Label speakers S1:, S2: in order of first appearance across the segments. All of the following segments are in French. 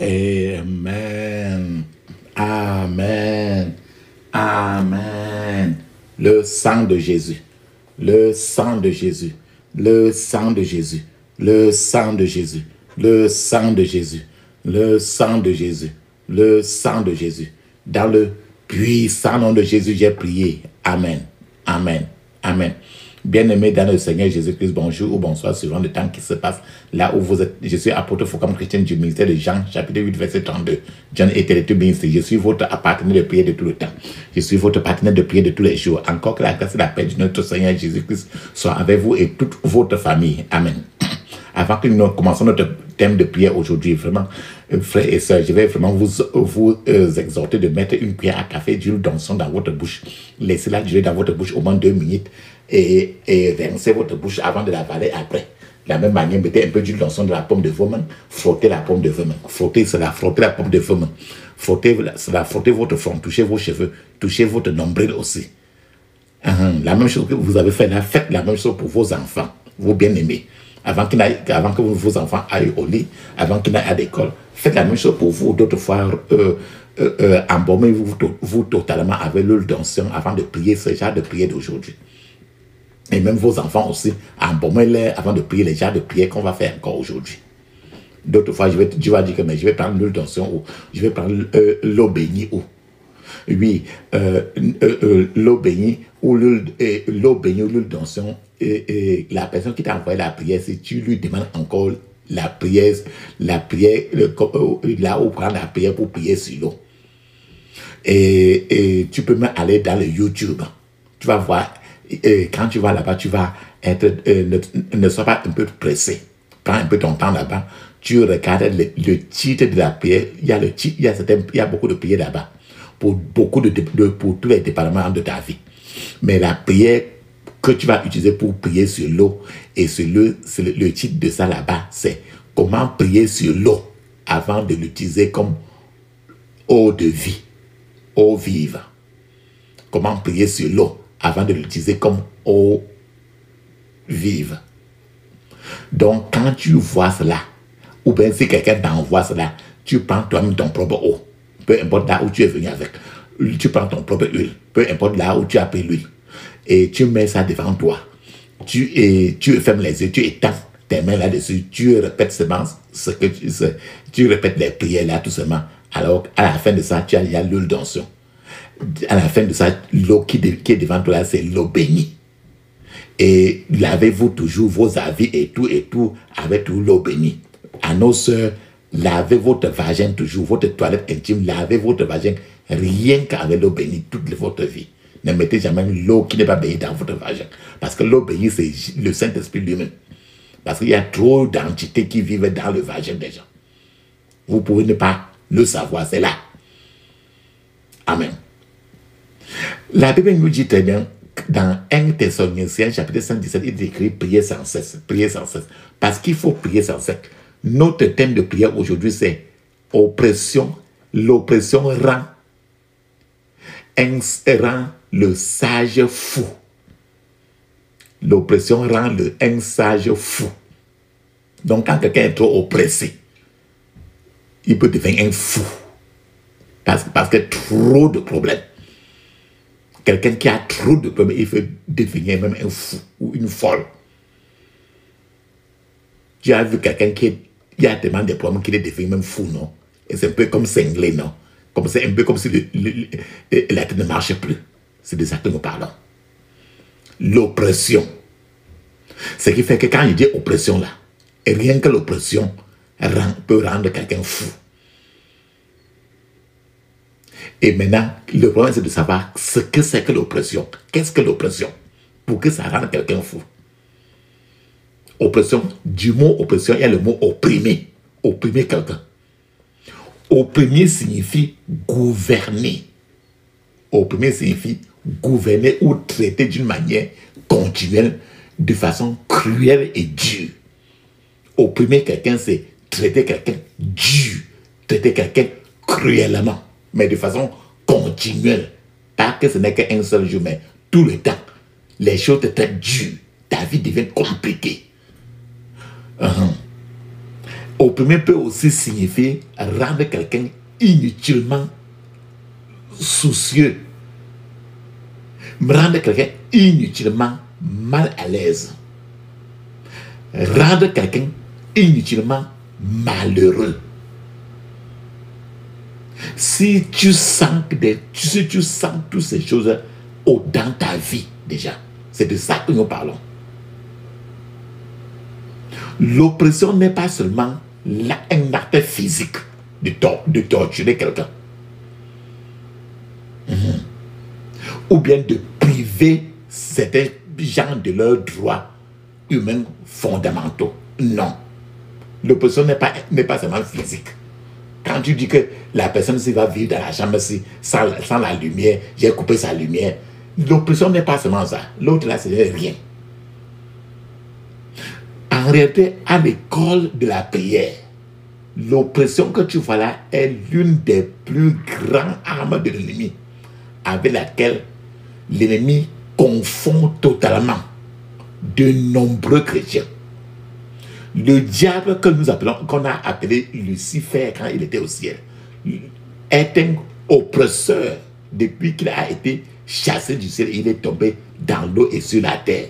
S1: Amen. Amen. Amen. Le sang de Jésus. Le sang de Jésus. Le sang de Jésus. Le sang de Jésus. Le sang de Jésus. Le sang de Jésus. Le sang de Jésus. Dans le puissant nom de Jésus, j'ai prié. Amen. Amen. Amen. Bien-aimés dans le Seigneur Jésus-Christ, bonjour ou bonsoir, suivant le temps qui se passe là où vous êtes. Je suis apôtre Foucault chrétien du ministère de Jean, chapitre 8, verset 32. John était le ministre. Je suis votre partenaire de prière de tout le temps. Je suis votre partenaire de prière de tous les jours. Encore que la grâce et la paix de notre Seigneur Jésus-Christ soient avec vous et toute votre famille. Amen. Avant que nous commencions notre thème de prière aujourd'hui, vraiment, frères et sœurs, je vais vraiment vous exhorter de mettre une cuillère à café d'huile d'onction dans votre bouche. Laissez-la durer dans votre bouche au moins 2 minutes et rincez votre bouche avant de l'avaler après. De la même manière, mettez un peu d'huile d'onction dans la paume de vos mains, frottez la paume de vos mains, frottez cela, frottez la paume de vos mains, frottez cela, frottez votre front, touchez vos cheveux, touchez votre nombril aussi. La même chose que vous avez fait là, faites la même chose pour vos enfants, vos bien-aimés. Avant que vos enfants aillent au lit, avant qu'ils n'aillent à l'école, faites la même chose pour vous. D'autres fois, embaumez-vous totalement avec l'huile d'onction avant de prier ce genre de prière d'aujourd'hui. Et même vos enfants aussi, embaumez-les avant de prier les genres de prière qu'on va faire encore aujourd'hui. D'autres fois, je vais dire que mais je vais prendre l'huile d'onction ou je vais prendre l'eau bénie ou. Oui, l'eau bénie ou l'huile d'onction. La personne qui t'a envoyé la prière, si tu lui demandes encore la prière, là où prendre la prière pour prier sur l'eau. Et tu peux même aller dans le YouTube. Tu vas voir, quand tu vas là-bas, tu vas être, ne sois pas un peu pressé. Prends un peu ton temps là-bas. Tu regardes le titre de la prière. Il y a beaucoup de prières là-bas. Pour tous les départements de ta vie. Mais la prière que tu vas utiliser pour prier sur l'eau, et le titre de ça là-bas, c'est comment prier sur l'eau avant de l'utiliser comme eau de vie, eau vive. Comment prier sur l'eau avant de l'utiliser comme eau vive. Donc, quand tu vois cela, ou bien si quelqu'un t'envoie cela, tu prends toi-même ton propre eau. Peu importe là où tu es venu avec. Tu prends ton propre huile. Peu importe là où tu as pris l'huile. Et tu mets ça devant toi. Tu fermes les yeux, tu étends tes mains là-dessus. Tu répètes seulement ce que tu répètes les prières là tout seulement. Alors, à la fin de ça, il y a l'huile d'onction. À la fin de ça, l'eau qui est devant toi là, c'est l'eau bénie. Et lavez-vous toujours vos habits et tout avec tout l'eau bénie. À nos sœurs, lavez votre vagin toujours, votre toilette intime, lavez votre vagin rien qu'avec l'eau bénie toute votre vie. Ne mettez jamais l'eau qui n'est pas bénie dans votre vagin. Parce que l'eau bénie, c'est le Saint-Esprit lui-même. Parce qu'il y a trop d'entités qui vivent dans le vagin des gens. Vous pouvez ne pas le savoir, c'est là. Amen. La Bible nous dit très bien, dans 1 Thessaloniciens, chapitre 5, 17, il écrit prier sans cesse, prier sans cesse. Parce qu'il faut prier sans cesse. Notre thème de prière aujourd'hui, c'est oppression. L'oppression rend le sage fou. L'oppression rend un sage fou. Donc, quand quelqu'un est trop oppressé, il peut devenir un fou. Parce que trop de problèmes. Quelqu'un qui a trop de problèmes, il peut devenir même un fou ou une folle. Tu as vu quelqu'un qui a tellement de problèmes qu'il est devenu même fou, non? Et c'est un peu comme cinglé, non? C'est un peu comme si la tête ne marche plus. C'est de ça que nous parlons. L'oppression. Ce qui fait que quand il dit oppression là, et rien que l'oppression peut rendre quelqu'un fou. Et maintenant, le problème c'est de savoir ce que c'est que l'oppression. Qu'est-ce que l'oppression? Pour que ça rende quelqu'un fou. Oppression, du mot oppression, il y a le mot opprimer. Opprimer quelqu'un. Opprimer signifie gouverner. Opprimer signifie gouverner ou traiter d'une manière continuelle, de façon cruelle et dure. Opprimer quelqu'un, c'est traiter quelqu'un dur, traiter quelqu'un cruellement, mais de façon continuelle. Pas que ce n'est qu'un seul jour, mais tout le temps. les choses te traitent dur, ta vie devient compliquée. Opprimer peut aussi signifier rendre quelqu'un inutilement soucieux, rendre quelqu'un inutilement mal à l'aise, rendre quelqu'un inutilement malheureux. Si tu sens toutes ces choses dans ta vie déjà, c'est de ça que nous parlons. L'oppression n'est pas seulement un acte physique de torturer quelqu'un. Ou bien de priver certains gens de leurs droits humains fondamentaux. Non. L'oppression n'est pas seulement physique. Quand tu dis que la personne va vivre dans la chambre sans la lumière, j'ai coupé sa lumière, l'oppression n'est pas seulement ça. L'autre là, c'est rien. En réalité, à l'école de la prière, l'oppression que tu vois là est l'une des plus grandes armes de l'ennemi, avec laquelle l'ennemi confond totalement de nombreux chrétiens. Le diable qu'on a appelé Lucifer quand il était au ciel, est un oppresseur depuis qu'il a été chassé du ciel. Il est tombé dans l'eau et sur la terre.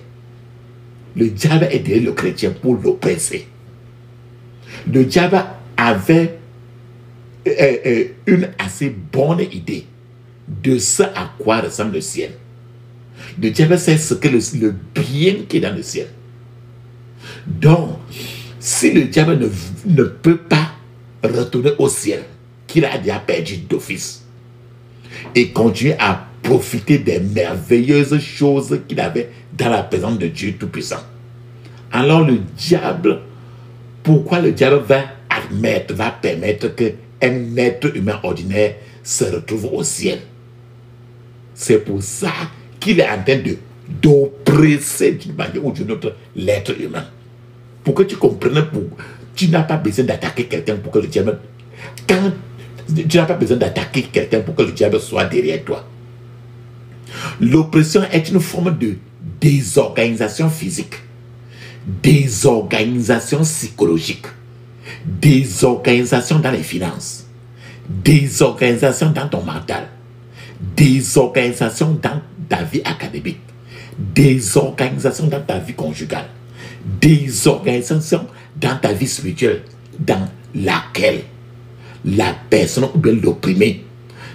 S1: Le diable est derrière le chrétien pour l'oppresser. Le diable avait une assez bonne idée de ce à quoi ressemble le ciel. Le diable sait ce que le bien qui est dans le ciel. Donc, si le diable ne peut pas retourner au ciel, qu'il a déjà perdu d'office, et continuer à profiter des merveilleuses choses qu'il avait dans la présence de Dieu Tout-Puissant, alors le diable, pourquoi le diable va permettre qu'un être humain ordinaire se retrouve au ciel? C'est pour ça qu'il est en train d'oppresser d'une manière ou d'une autre l'être humain. Pour que tu comprennes, tu n'as pas besoin d'attaquer quelqu'un pour que le diable... Tu n'as pas besoin d'attaquer quelqu'un pour que le diable soit derrière toi. L'oppression est une forme de désorganisation physique, désorganisation psychologique, désorganisation dans les finances, désorganisation dans ton mental, désorganisation dans ta vie académique, désorganisation dans ta vie conjugale, désorganisation dans ta vie spirituelle, dans laquelle la personne ou bien l'opprimé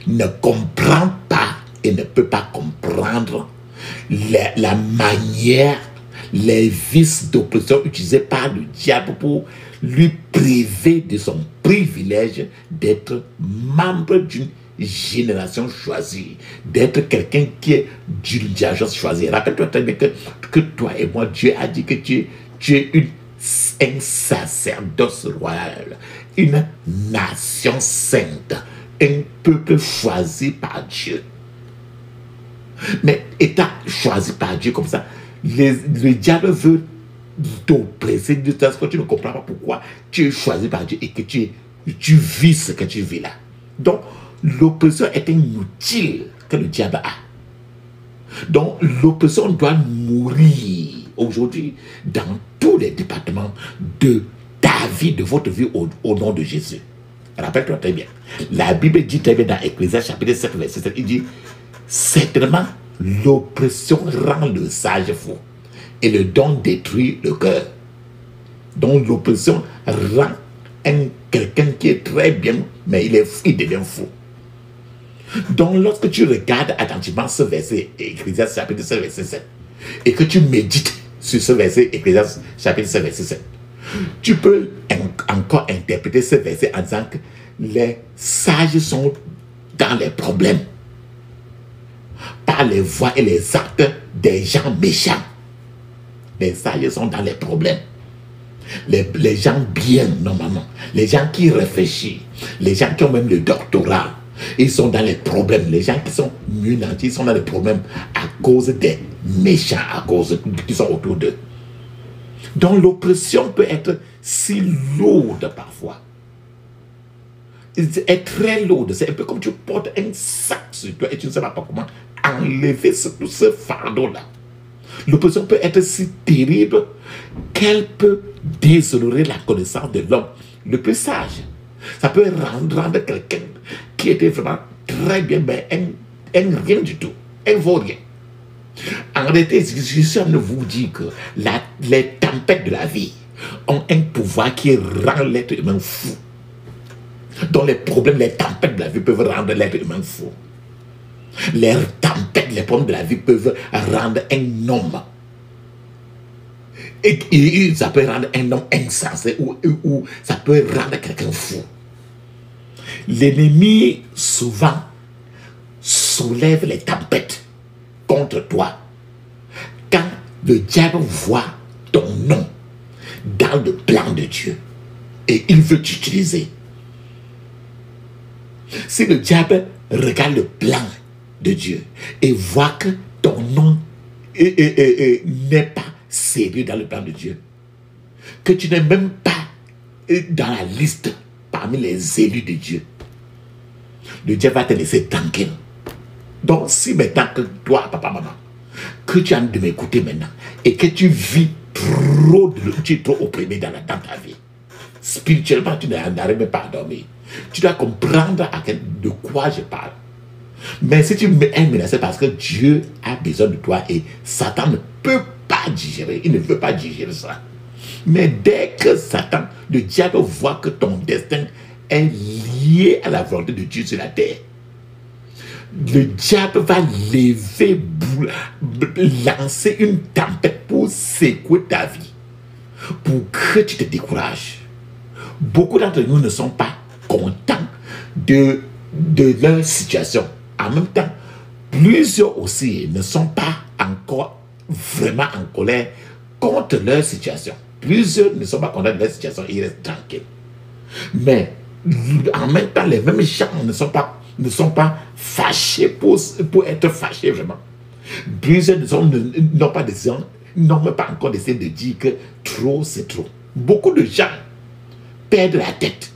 S1: ne comprend pas et ne peut pas comprendre la manière, les vices d'oppression utilisés par le diable pour lui priver de son privilège d'être membre d'une génération choisie, d'être quelqu'un qui est d'une diagence choisie. Rappelle-toi très bien que toi et moi, Dieu a dit que tu es un sacerdoce royal, une nation sainte, un peuple choisi par Dieu. Mais étant choisi par Dieu comme ça, le diable veut t'oppresser de ta que tu ne comprends pas pourquoi tu es choisi par Dieu et que tu vis ce que tu vis là. Donc, l'oppression est un outil que le diable a. Donc, l'oppression doit mourir aujourd'hui dans tous les départements de ta vie, de votre vie au nom de Jésus. Rappelle-toi très bien. La Bible dit très bien dans Ecclésiaste chapitre 7, verset 7, il dit « Certainement, l'oppression rend le sage fou et le don détruit le cœur. » Donc, l'oppression rend quelqu'un qui est très bien, mais il devient fou. Donc, lorsque tu regardes attentivement ce verset, Ecclésiaste chapitre 7, verset 7, et que tu médites sur ce verset, Ecclésiaste chapitre 7, verset 7, tu peux encore interpréter ce verset en disant que les sages sont dans les problèmes par les voies et les actes des gens méchants. Les sages sont dans les problèmes. Les gens bien, normalement, les gens qui réfléchissent, les gens qui ont même le doctorat, ils sont dans les problèmes. Les gens qui sont mieux nantis, ils sont dans les problèmes à cause des méchants, à cause qui sont autour d'eux. Donc l'oppression peut être si lourde parfois. Elle est très lourde. C'est un peu comme tu portes un sac sur toi et tu ne sais pas comment enlever ce fardeau-là. L'opposition peut être si terrible qu'elle peut déshonorer la connaissance de l'homme le plus sage. Ça peut rendre quelqu'un qui était vraiment très bien, mais un rien du tout, un vaut rien. En réalité, je suis en train de vous dire que les tempêtes de la vie ont un pouvoir qui rend l'être humain fou. Donc les problèmes, les tempêtes de la vie peuvent rendre l'être humain fou. Les tempêtes, les problèmes de la vie peuvent rendre un homme. Et ça peut rendre un homme insensé ou ça peut rendre quelqu'un fou. L'ennemi souvent soulève les tempêtes contre toi quand le diable voit ton nom dans le plan de Dieu et il veut t'utiliser. Si le diable regarde le plan de Dieu et voit que ton nom n'est pas sérieux dans le plan de Dieu, que tu n'es même pas dans la liste parmi les élus de Dieu, le diable va te laisser tranquille. Donc si maintenant que toi, papa, maman, que tu as de m'écouter maintenant et que tu vis tu es trop opprimé dans ta vie, spirituellement tu n'arrives pas à dormir, tu dois comprendre de quoi je parle. Mais si tu es menacé parce que Dieu a besoin de toi et Satan ne peut pas digérer, il ne veut pas digérer ça. Mais dès que Satan, le diable voit que ton destin est lié à la volonté de Dieu sur la terre, le diable va lever, lancer une tempête pour secouer ta vie, pour que tu te décourages. Beaucoup d'entre nous ne sont pas contents de leur situation. En même temps, plusieurs aussi ne sont pas encore vraiment en colère contre leur situation. Plusieurs ne sont pas contents de leur situation et ils restent tranquilles. Mais en même temps, les mêmes gens ne sont pas fâchés pour être fâchés vraiment. Plusieurs n'ont pas encore décidé de dire que trop c'est trop. Beaucoup de gens perdent la tête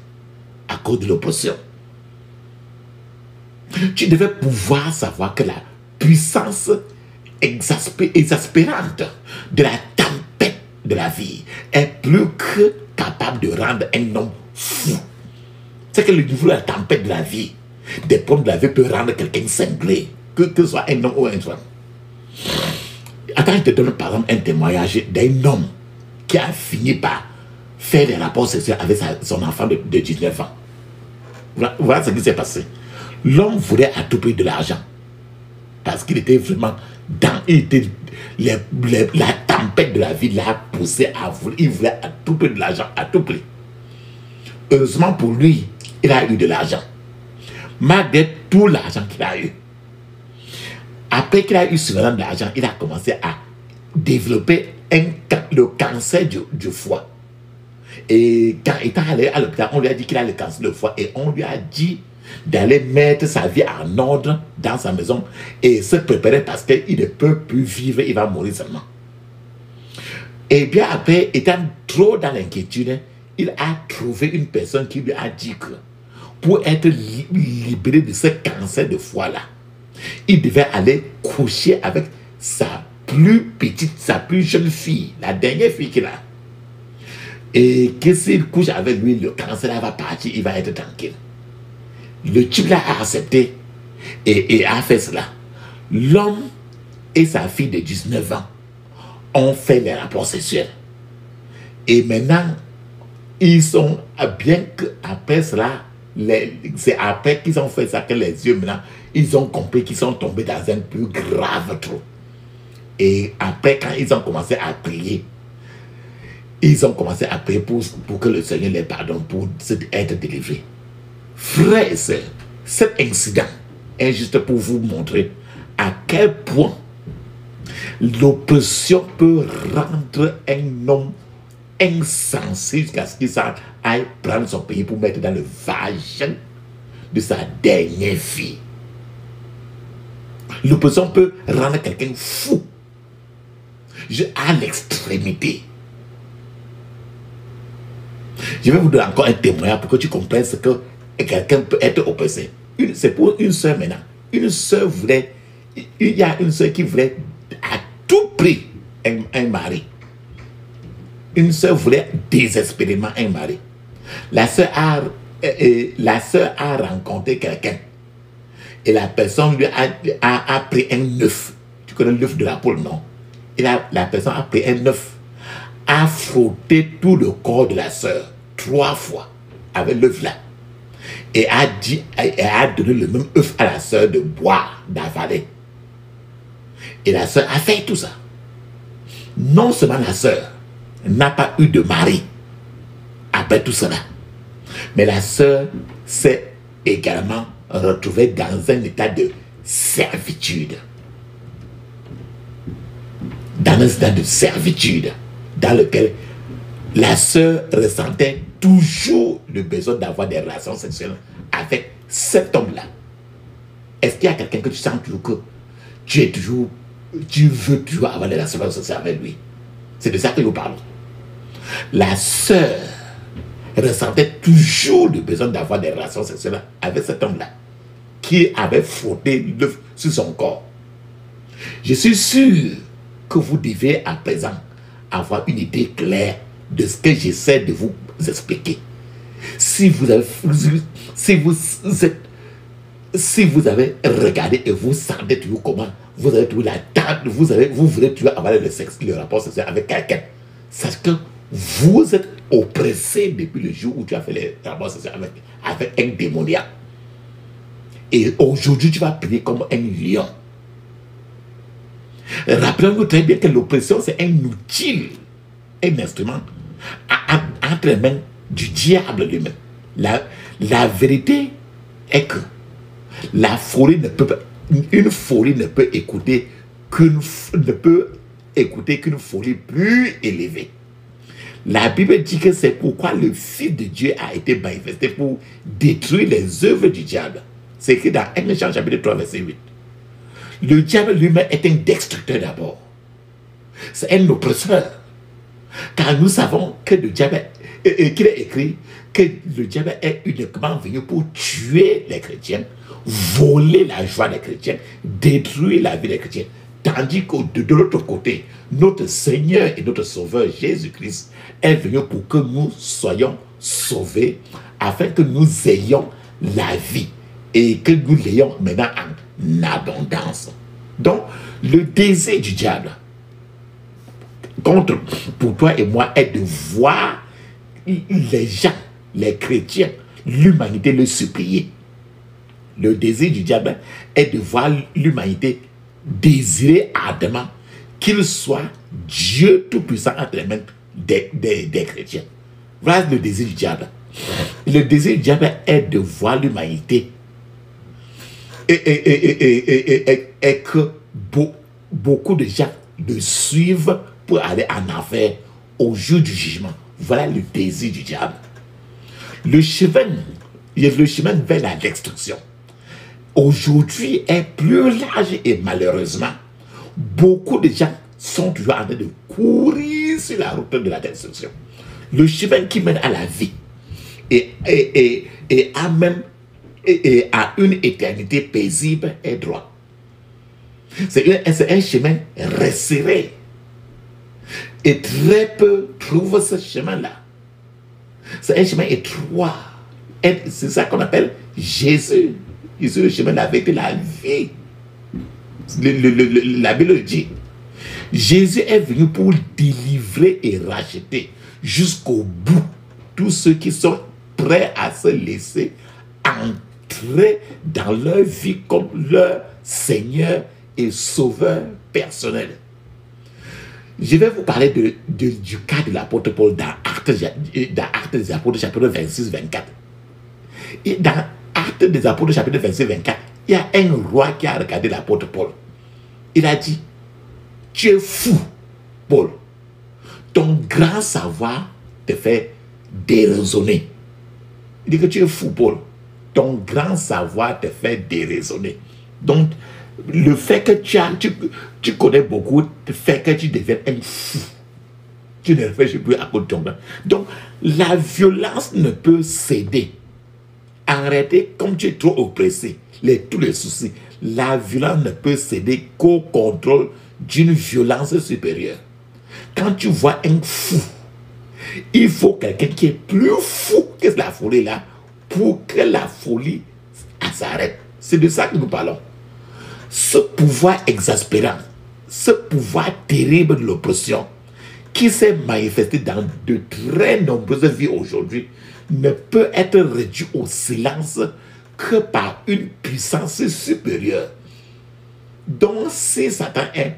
S1: à cause de l'opposition. Tu devais pouvoir savoir que la puissance exaspérante de la tempête de la vie est plus que capable de rendre un homme fou. C'est que le niveau de la tempête de la vie, des problèmes de la vie peut rendre quelqu'un cinglé, que ce soit un homme ou une femme. Attends, je te donne par exemple un témoignage d'un homme qui a fini par faire des rapports sexuels avec son enfant de 19 ans. Voilà ce qui s'est passé. L'homme voulait à tout prix de l'argent. Parce qu'il était vraiment dans... la tempête de la vie l'a poussé à vouloir. Il voulait à tout prix de l'argent, à tout prix. Heureusement pour lui, il a eu de l'argent. Malgré tout l'argent qu'il a eu. Après qu'il a eu suffisamment d'argent, il a commencé à développer le cancer du foie. Et quand il est allé à l'hôpital, on lui a dit qu'il a le cancer du foie et on lui a dit d'aller mettre sa vie en ordre dans sa maison et se préparer parce qu'il ne peut plus vivre, il va mourir seulement. Et bien après, étant trop dans l'inquiétude, il a trouvé une personne qui lui a dit que pour être libéré de ce cancer de foie-là, il devait aller coucher avec sa plus jeune fille, la dernière fille qu'il a. Et que s'il couche avec lui, le cancer va partir, il va être tranquille. Le type là a accepté et a fait cela. L'homme et sa fille de 19 ans ont fait les rapports sexuels. Et maintenant, ils sont, bien qu'après cela, c'est après qu'ils ont fait ça que les yeux, maintenant, ils ont compris qu'ils sont tombés dans un plus grave trou. Et après, quand ils ont commencé à prier, pour que le Seigneur les pardonne, pour être délivrés. Frères et sœurs, cet incident est juste pour vous montrer à quel point l'oppression peut rendre un homme insensé jusqu'à ce qu'il aille prendre son pays pour mettre dans le vagin de sa dernière fille. L'oppression peut rendre quelqu'un fou à l'extrémité. Je vais vous donner encore un témoignage pour que tu comprennes ce que quelqu'un peut être oppressé. C'est pour une soeur maintenant. Une soeur voulait, il y a une soeur qui voulait à tout prix un mari. Une sœur voulait désespérément un mari. La sœur a rencontré quelqu'un. Et la personne lui a pris un œuf. Tu connais l'œuf de la poule, non? Et la personne a pris un œuf, a frotté tout le corps de la sœur 3 fois avec l'œuf là. Et a donné le même œuf à la sœur de boire, d'avaler. Et la sœur a fait tout ça. Non seulement la sœur n'a pas eu de mari après tout cela, mais la sœur s'est également retrouvée dans un état de servitude. Dans un état de servitude dans lequel la sœur ressentait toujours le besoin d'avoir des relations sexuelles avec cet homme-là. Est-ce qu'il y a quelqu'un que tu sens toujours que tu veux toujours avoir des relations sexuelles avec lui? C'est de ça que nous parlons. La sœur ressentait toujours le besoin d'avoir des relations sexuelles avec cet homme-là qui avait frotté l'œuf sur son corps. Je suis sûr que vous devez à présent avoir une idée claire de ce que j'essaie de vous expliquer. Si vous avez regardé et vous sentez toujours comment vous avez toujours la table, vous voulez toujours avoir le rapport sexuel avec quelqu'un, sachez que vous êtes oppressé depuis le jour où tu as fait les rapports sexuels avec un démoniaque. Et aujourd'hui, tu vas prier comme un lion. Rappelons-nous très bien que l'oppression, c'est un outil, un instrument entre les mains du diable lui-même. La vérité est que la folie une folie ne peut écouter qu'une folie plus élevée. La Bible dit que c'est pourquoi le Fils de Dieu a été manifesté pour détruire les œuvres du diable. C'est écrit dans 1 Jean chapitre 3 verset 8. Le diable lui-même est un destructeur d'abord. C'est un oppresseur. Car nous savons que le diable, qu'il est écrit que le diable est uniquement venu pour tuer les chrétiens, voler la joie des chrétiens, détruire la vie des chrétiens. Tandis que de l'autre côté, notre Seigneur et notre Sauveur Jésus-Christ est venu pour que nous soyons sauvés, afin que nous ayons la vie et que nous l'ayons maintenant en abondance. Donc, le désir du diable pour toi et moi est de voir les gens, les chrétiens, l'humanité le supplier. Le désir du diable est de voir l'humanité désirer ardemment qu'il soit Dieu Tout-Puissant entre les mains des chrétiens. Voilà le désir du diable. Le désir du diable est de voir l'humanité et que beaucoup de gens le suivent pour aller en enfer au jour du jugement. Voilà le désir du diable. Le chemin vers la destruction aujourd'hui est plus large et malheureusement, beaucoup de gens sont toujours en train de courir sur la route de la destruction. Le chemin qui mène à la vie et à une éternité paisible et droit. C'est un chemin resserré. Et très peu trouvent ce chemin-là. C'est un chemin étroit. C'est ça qu'on appelle Jésus. Jésus, le chemin de la vérité, la vie. La Bible dit. Jésus est venu pour délivrer et racheter jusqu'au bout tous ceux qui sont prêts à se laisser entrer dans leur vie comme leur Seigneur et Sauveur personnel. Je vais vous parler du cas de l'apôtre Paul dans Actes des Apôtres chapitre 26-24. Et dans Actes des Apôtres chapitre 26-24, il y a un roi qui a regardé l'apôtre Paul. Il a dit, tu es fou, Paul. Ton grand savoir te fait déraisonner. Il dit que tu es fou, Paul. Ton grand savoir te fait déraisonner. Donc, le fait que tu connais beaucoup te fait que tu deviens un fou. Tu ne réfléchis plus à cause de ton grand. Donc, la violence ne peut céder. En réalité, comme tu es trop oppressé, tous les soucis, la violence ne peut céder qu'au contrôle d'une violence supérieure. Quand tu vois un fou, il faut quelqu'un qui est plus fou que la folie là pour que la folie s'arrête. C'est de ça que nous parlons. Ce pouvoir exaspérant, ce pouvoir terrible de l'oppression qui s'est manifesté dans de très nombreuses vies aujourd'hui ne peut être réduit au silence que par une puissance supérieure. Donc si Satan est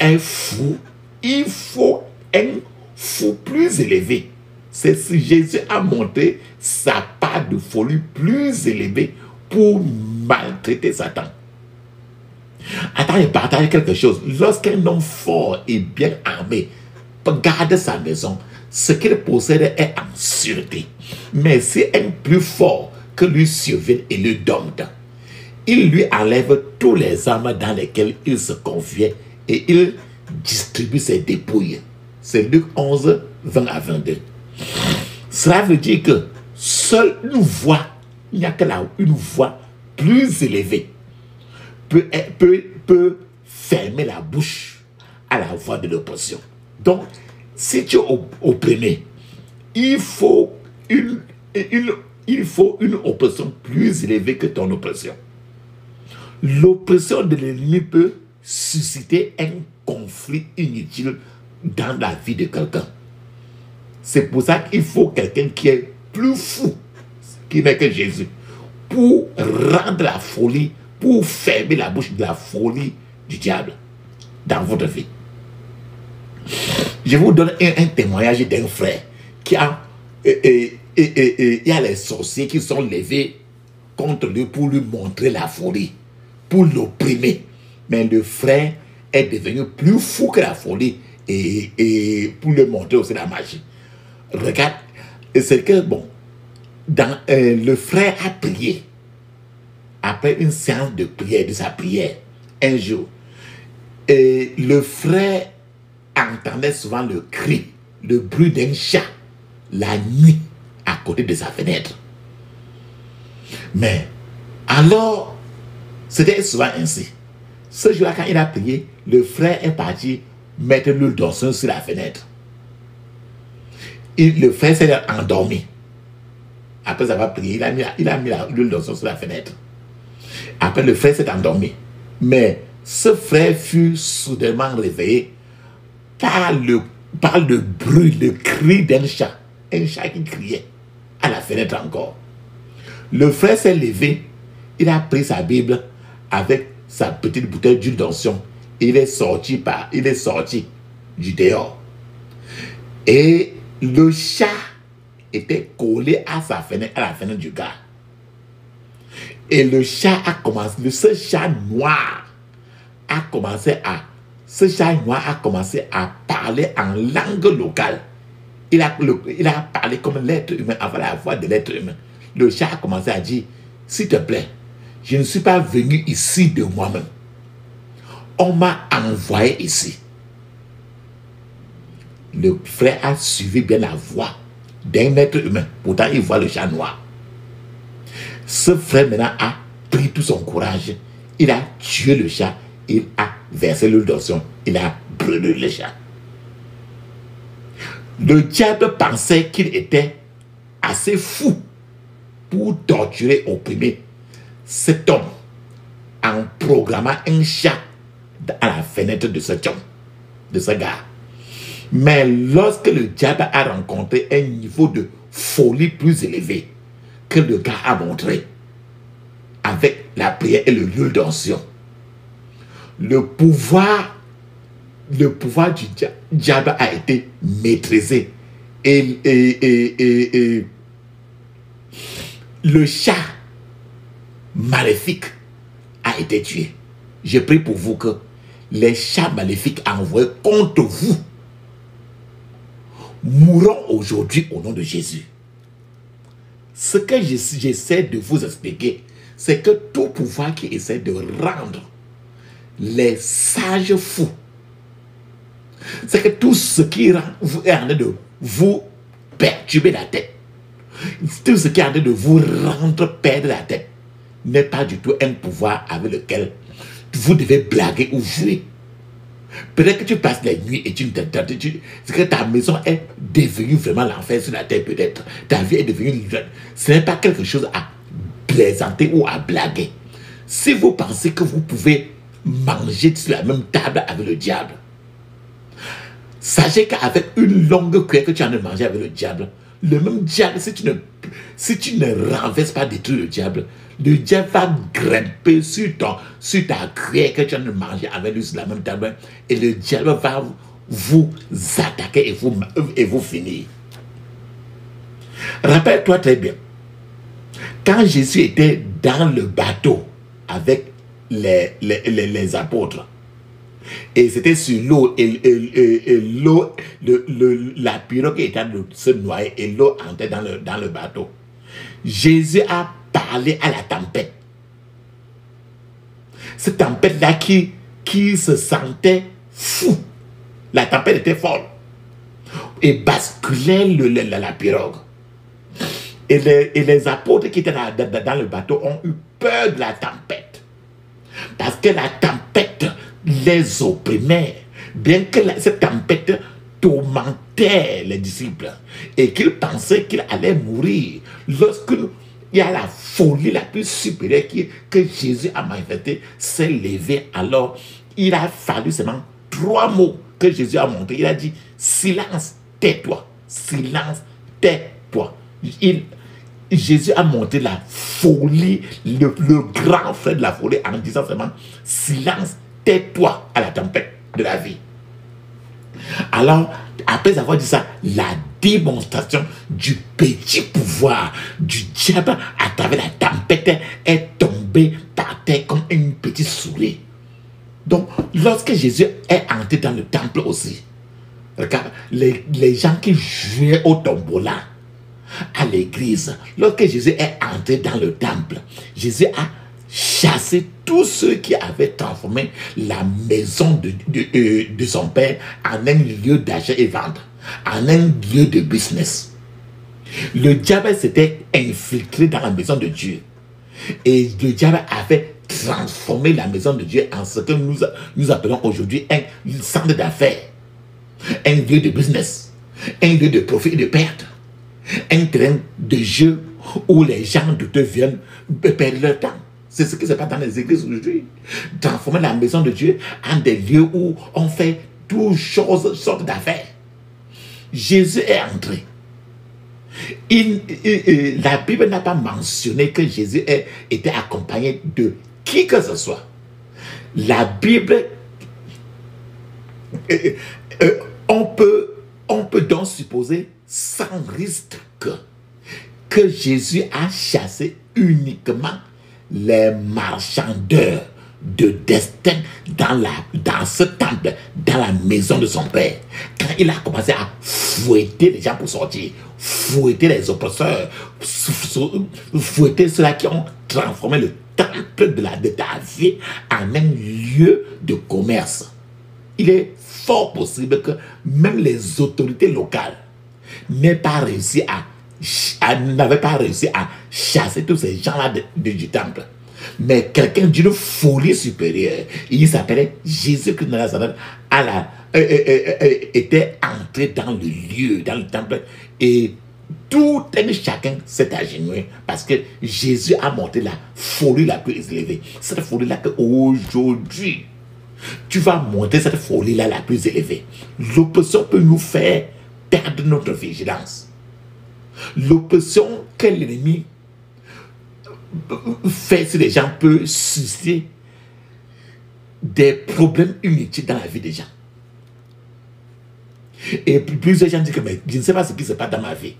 S1: un fou, il faut un fou plus élevé. C'est si Jésus a montré sa part de folie plus élevée pour maltraiter Satan. Attends, il partage quelque chose. Lorsqu'un homme fort et bien armé garde sa maison, ce qu'il possède est en sûreté. Mais si un plus fort que lui survient et le dompte, il lui enlève tous les armes dans lesquelles il se confiait et il distribue ses dépouilles. C'est Luc 11, 20 à 22. Cela veut dire que seule une voix, il n'y a que là une voix plus élevée peut fermer la bouche à la voix de l'oppression. Donc, si tu es opprimé, il faut une oppression plus élevée que ton oppression. L'oppression de l'ennemi peut susciter un conflit inutile dans la vie de quelqu'un. C'est pour ça qu'il faut quelqu'un qui est plus fou, qui n'est que Jésus, pour rendre la folie, pour fermer la bouche de la folie du diable dans votre vie. Je vous donne un témoignage d'un frère qui a... il y a les sorciers qui sont levés contre lui pour lui montrer la folie, pour l'opprimer. Mais le frère est devenu plus fou que la folie et pour lui montrer aussi la magie. Regarde, c'est que bon, le frère a prié. Après une séance de prière, de sa prière, un jour, et le frère entendait souvent le cri, le bruit d'un chat, la nuit, à côté de sa fenêtre. Mais, alors, c'était souvent ainsi. Ce jour-là, quand il a prié, le frère est parti mettre l'huile d'encens sur la fenêtre. Le frère s'est endormi. Après avoir prié, il a mis l'huile d'encens sur la fenêtre. Après, le frère s'est endormi. Mais ce frère fut soudainement réveillé par le bruit, le cri d'un chat. Un chat qui criait à la fenêtre encore. Le frère s'est levé, il a pris sa Bible avec sa petite bouteille d'huile d'onction. Il est sorti du dehors. Et le chat était collé à sa fenêtre, à la fenêtre du gars. Et le chat a commencé, ce chat noir a commencé à parler en langue locale. Il a parlé comme l'être humain, avec la voix de l'être humain. Le chat a commencé à dire, s'il te plaît, je ne suis pas venu ici de moi-même. On m'a envoyé ici. Le frère a suivi bien la voix d'un être humain. Pourtant, il voit le chat noir. Ce frère maintenant a pris tout son courage. Il a tué le chat. Il a versé l'huile d'onction. Il a brûlé le chat. Le diable pensait qu'il était assez fou pour torturer, opprimer cet homme en programmant un chat à la fenêtre de cet homme, de ce gars. Mais lorsque le diable a rencontré un niveau de folie plus élevé que le gars a montré avec la prière et l'huile d'onction, le pouvoir du diable a été maîtrisé et le chat maléfique a été tué. Je prie pour vous que les chats maléfiques envoyés contre vous mourront aujourd'hui au nom de Jésus. Ce que j'essaie de vous expliquer, c'est que tout pouvoir qui essaie de rendre les sages fous, c'est que tout ce qui est en train de vous perturber la tête, tout ce qui est en train de vous rendre perdre la tête, n'est pas du tout un pouvoir avec lequel vous devez blaguer ou jouer. Peut-être que tu passes les nuits et c'est que ta maison est devenue vraiment l'enfer sur la terre, peut-être. Ta vie est devenue... Ce n'est pas quelque chose à plaisanter ou à blaguer. Si vous pensez que vous pouvez manger sur la même table avec le diable, sachez qu'avec une longue cuillère que tu as de manger avec le diable, le même diable, si tu ne renverses pas détruire le diable va grimper sur ta cuillère que tu as de manger avec lui sur la même table, et le diable va vous attaquer et vous finir. Rappelle-toi très bien, quand Jésus était dans le bateau avec les apôtres, et c'était sur l'eau, et l'eau, la pirogue était en train de se noyer, et l'eau entrait dans le bateau. Jésus a parlé à la tempête. Cette tempête-là qui se sentait fou. La tempête était folle. Et basculait la pirogue. Et les apôtres qui étaient dans le bateau ont eu peur de la tempête. Parce que la tempête les opprimait. Bien que cette tempête tourmentait les disciples. Et qu'ils pensaient qu'ils allaient mourir. Lorsque il y a la folie la plus supérieure que Jésus a manifestée, s'est levée. Alors, il a fallu seulement 3 mots que Jésus a montré. Il a dit, silence, tais-toi. Silence, tais-toi. Jésus a montré la folie, le grand frère de la folie, en disant seulement, silence, tais-toi à la tempête de la vie. Alors, après avoir dit ça, la démonstration du petit pouvoir du diable à travers la tempête est tombée par terre comme une petite souris. Donc, lorsque Jésus est entré dans le temple aussi, regarde, les gens qui jouaient au tombola à l'église, lorsque Jésus est entré dans le temple, Jésus a chassé tous ceux qui avaient transformé la maison de son père en un lieu d'achat et vente, en un lieu de business. Le diable s'était infiltré dans la maison de Dieu. Et le diable avait transformé la maison de Dieu en ce que nous appelons aujourd'hui un centre d'affaires, un lieu de business, un lieu de profit et de perte, un terrain de jeu où les gens douteux viennent perdre leur temps. C'est ce qui se passe dans les églises aujourd'hui. Transformer la maison de Dieu en des lieux où on fait toutes sortes d'affaires. Jésus est entré. La Bible n'a pas mentionné que Jésus était accompagné de qui que ce soit. La Bible, on peut donc supposer sans risque que Jésus a chassé uniquement les marchandeurs de destin dans ce temple, dans la maison de son père. Quand il a commencé à fouetter les gens pour sortir, fouetter les oppresseurs, fouetter ceux-là qui ont transformé le temple de ta vie en un lieu de commerce, il est fort possible que même les autorités locales n'avaient pas réussi à chasser tous ces gens-là du temple. Mais quelqu'un d'une folie supérieure, il s'appelait Jésus-Christ de Nazareth, était entré dans le lieu, dans le temple, et tout un chacun s'est agenouillé parce que Jésus a montré la folie la plus élevée. Cette folie-là qu'aujourd'hui, tu vas monter cette folie-là la plus élevée. L'oppression peut nous faire perdre notre vigilance. L'oppression que l'ennemi fait si les gens peuvent susciter des problèmes inutiles dans la vie des gens. Et plusieurs gens disent que mais je ne sais pas ce qui se passe dans ma vie.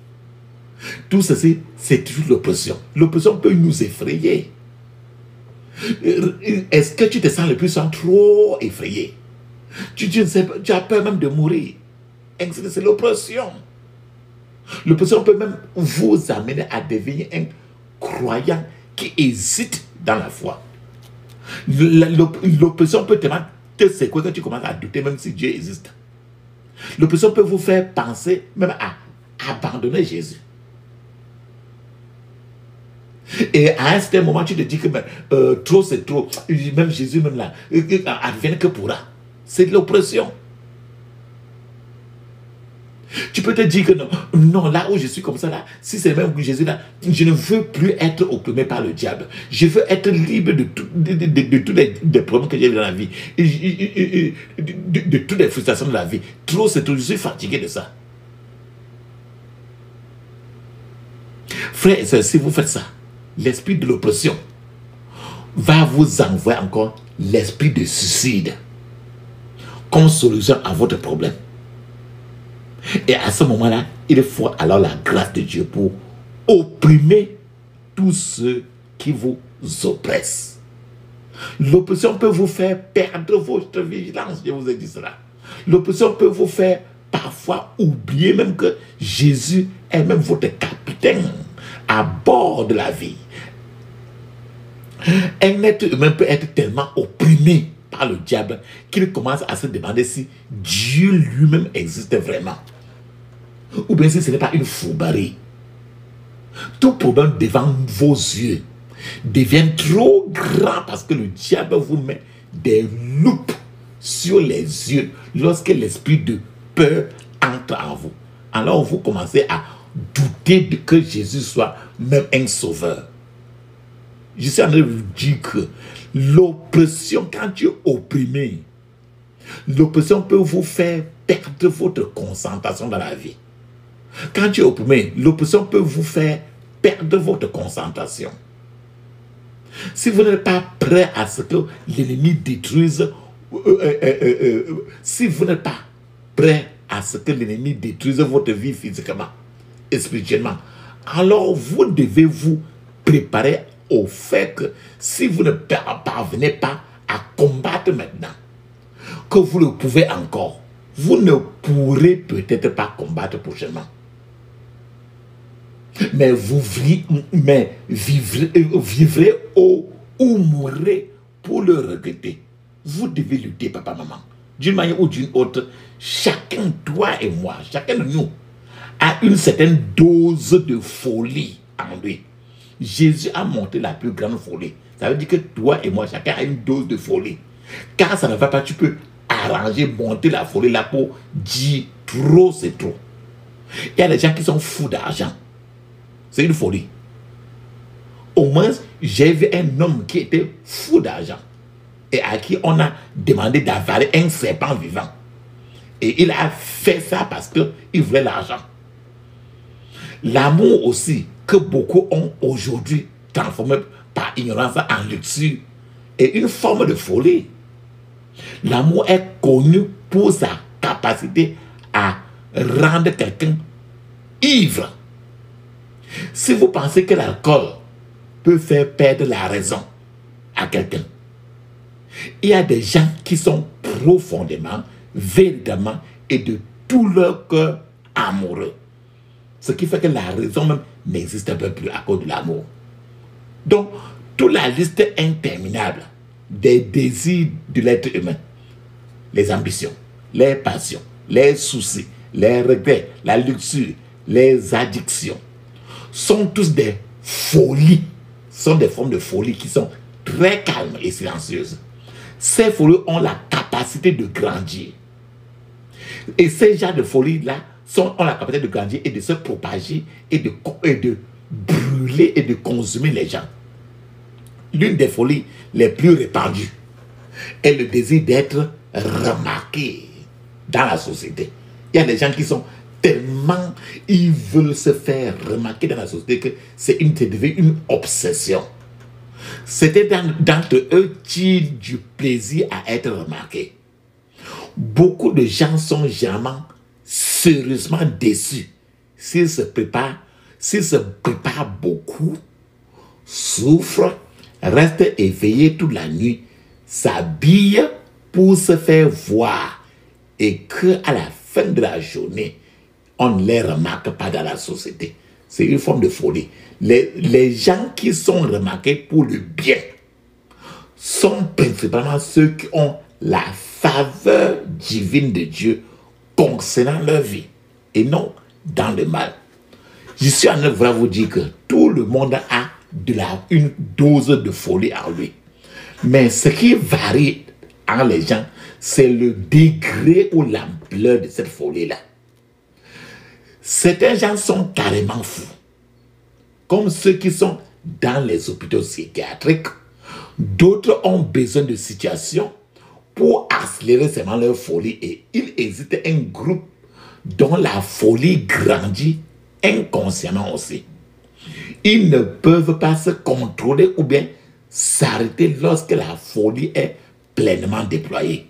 S1: Tout ceci, c'est toujours l'oppression. L'oppression peut nous effrayer. Est-ce que tu te sens le plus souvent trop effrayé? Tu as peur même de mourir. C'est l'oppression. L'oppression peut même vous amener à devenir un croyant qui hésite dans la foi. L'oppression peut te secouer quand tu commences à douter même si Dieu existe. L'oppression peut vous faire penser même à abandonner Jésus. Et à un certain moment, tu te dis que trop c'est trop. Même Jésus, même là, advienne que pourra. C'est de l'oppression. Tu peux te dire que non, non, là où je suis comme ça, là, si c'est même que Jésus, là, je ne veux plus être opprimé par le diable. Je veux être libre de tous les problèmes que j'ai dans la vie, de toutes les frustrations de la vie. Trop, c'est trop, je suis fatigué de ça. Frères et sœurs, si vous faites ça, l'esprit de l'oppression va vous envoyer encore l'esprit de suicide comme solution à votre problème. Et à ce moment-là, il faut alors la grâce de Dieu pour opprimer tous ceux qui vous oppressent. L'oppression peut vous faire perdre votre vigilance, je vous ai dit cela. L'oppression peut vous faire parfois oublier même que Jésus est même votre capitaine à bord de la vie. Un être humain peut être tellement opprimé par le diable qu'il commence à se demander si Dieu lui-même existe vraiment. Ou bien si ce n'est pas une fourberie. Tout problème devant vos yeux devient trop grand parce que le diable vous met des loupes sur les yeux lorsque l'esprit de peur entre en vous. Alors vous commencez à douter de que Jésus soit même un sauveur. Je suis en train de vous dire que l'oppression, quand tu es opprimé, l'oppression peut vous faire perdre votre concentration dans la vie. Quand tu es opprimé, l'oppression peut vous faire perdre votre concentration. Si vous n'êtes pas prêt à ce que l'ennemi détruise, si vous n'êtes pas prêt à ce que l'ennemi détruise votre vie physiquement et spirituellement, alors vous devez vous préparer au fait que si vous ne parvenez pas à combattre maintenant, que vous le pouvez encore, vous ne pourrez peut-être pas combattre prochainement. Mais vous vivrez ou mourrez pour le regretter. Vous devez lutter, papa, maman. D'une manière ou d'une autre, chacun, toi et moi, chacun de nous, a une certaine dose de folie en lui. Jésus a montré la plus grande folie. Ça veut dire que toi et moi, chacun a une dose de folie. Quand ça ne va pas, tu peux arranger, monter la folie là pour dire trop, c'est trop. Il y a des gens qui sont fous d'argent. C'est une folie. Au moins, j'ai vu un homme qui était fou d'argent et à qui on a demandé d'avaler un serpent vivant. Et il a fait ça parce qu'il voulait l'argent. L'amour aussi, que beaucoup ont aujourd'hui transformé par ignorance en luxure, est une forme de folie. L'amour est connu pour sa capacité à rendre quelqu'un ivre. Si vous pensez que l'alcool peut faire perdre la raison à quelqu'un, il y a des gens qui sont profondément, véritablement et de tout leur cœur amoureux. Ce qui fait que la raison même n'existe pas plus à cause de l'amour. Donc, toute la liste interminable des désirs de l'être humain, les ambitions, les passions, les soucis, les regrets, la luxure, les addictions, sont tous des folies, sont des formes de folie qui sont très calmes et silencieuses. Ces folies ont la capacité de grandir. Et ces genres de folies-là ont la capacité de grandir et de se propager et de brûler et de consumer les gens. L'une des folies les plus répandues est le désir d'être remarqué dans la société. Il y a des gens qui sont tellement, ils veulent se faire remarquer dans la société que c'est devenu une obsession. C'était d'entre eux qui ont du plaisir à être remarqués. Beaucoup de gens sont généralement sérieusement déçus s'ils se préparent beaucoup, souffrent, restent éveillés toute la nuit, s'habillent pour se faire voir et qu'à la fin de la journée, on ne les remarque pas dans la société. C'est une forme de folie. Les gens qui sont remarqués pour le bien sont principalement ceux qui ont la faveur divine de Dieu concernant leur vie et non dans le mal. Je suis en train de vous dire que tout le monde a une dose de folie en lui. Mais ce qui varie en les gens, c'est le degré ou l'ampleur de cette folie-là. Certains gens sont carrément fous, comme ceux qui sont dans les hôpitaux psychiatriques. D'autres ont besoin de situations pour accélérer seulement leur folie, et il existe un groupe dont la folie grandit inconsciemment aussi. Ils ne peuvent pas se contrôler ou bien s'arrêter lorsque la folie est pleinement déployée.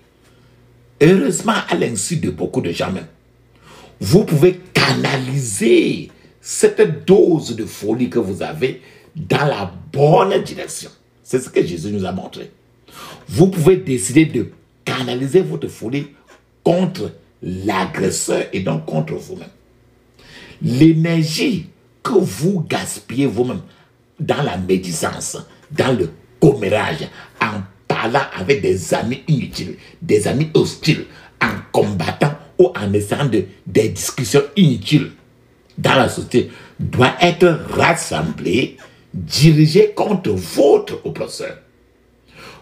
S1: Heureusement, à l'insu de beaucoup de gens même, vous pouvez canaliser cette dose de folie que vous avez dans la bonne direction. C'est ce que Jésus nous a montré. Vous pouvez décider de canaliser votre folie contre l'agresseur et donc contre vous-même. L'énergie que vous gaspillez vous-même dans la médisance, dans le commérage, en parlant avec des amis inutiles, des amis hostiles, en combattant ou en essayant des discussions inutiles dans la société, doit être rassemblée, dirigée contre votre oppresseur.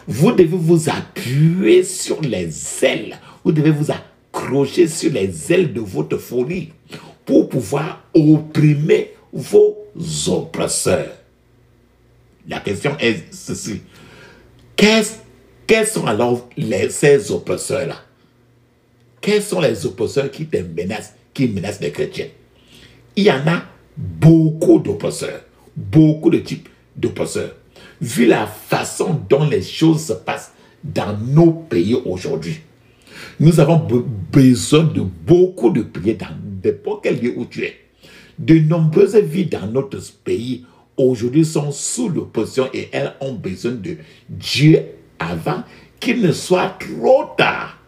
S1: Vous devez vous appuyer sur les ailes, vous devez vous accrocher sur les ailes de votre folie pour pouvoir opprimer vos oppresseurs. La question est ceci. Quels sont alors ces oppresseurs-là? Quels sont les oppresseurs qui te menacent, qui menacent les chrétiens? Il y en a beaucoup d'oppresseurs, beaucoup de types d'oppresseurs. Vu la façon dont les choses se passent dans nos pays aujourd'hui, nous avons besoin de beaucoup de prières dans n'importe quel lieu où tu es. De nombreuses vies dans notre pays aujourd'hui sont sous l'oppression et elles ont besoin de Dieu avant qu'il ne soit trop tard.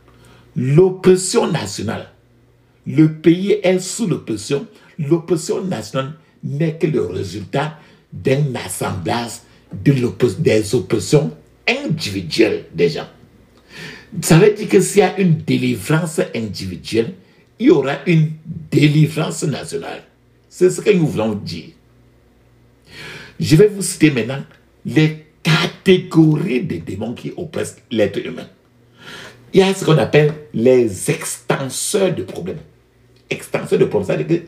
S1: L'oppression nationale. Le pays est sous l'oppression. L'oppression nationale n'est que le résultat d'un assemblage des oppressions individuelles des gens. Ça veut dire que s'il y a une délivrance individuelle, il y aura une délivrance nationale. C'est ce que nous voulons dire. Je vais vous citer maintenant les catégories de démons qui oppressent l'être humain. Il y a ce qu'on appelle les extenseurs de problèmes. Extenseurs de problèmes, c'est-à-dire que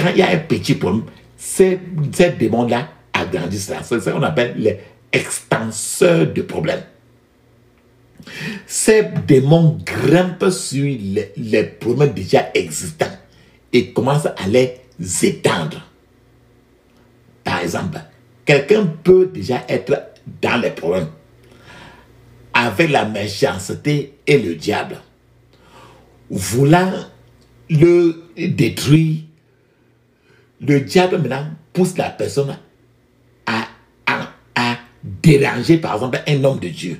S1: quand il y a un petit problème, ces démons-là agrandissent. C'est ce qu'on appelle les extenseurs de problèmes. Ces démons grimpent sur les problèmes déjà existants et commencent à les étendre. Par exemple, quelqu'un peut déjà être dans les problèmes avec la méchanceté et le diable, voulant le détruire. Le diable maintenant pousse la personne à déranger par exemple un homme de Dieu.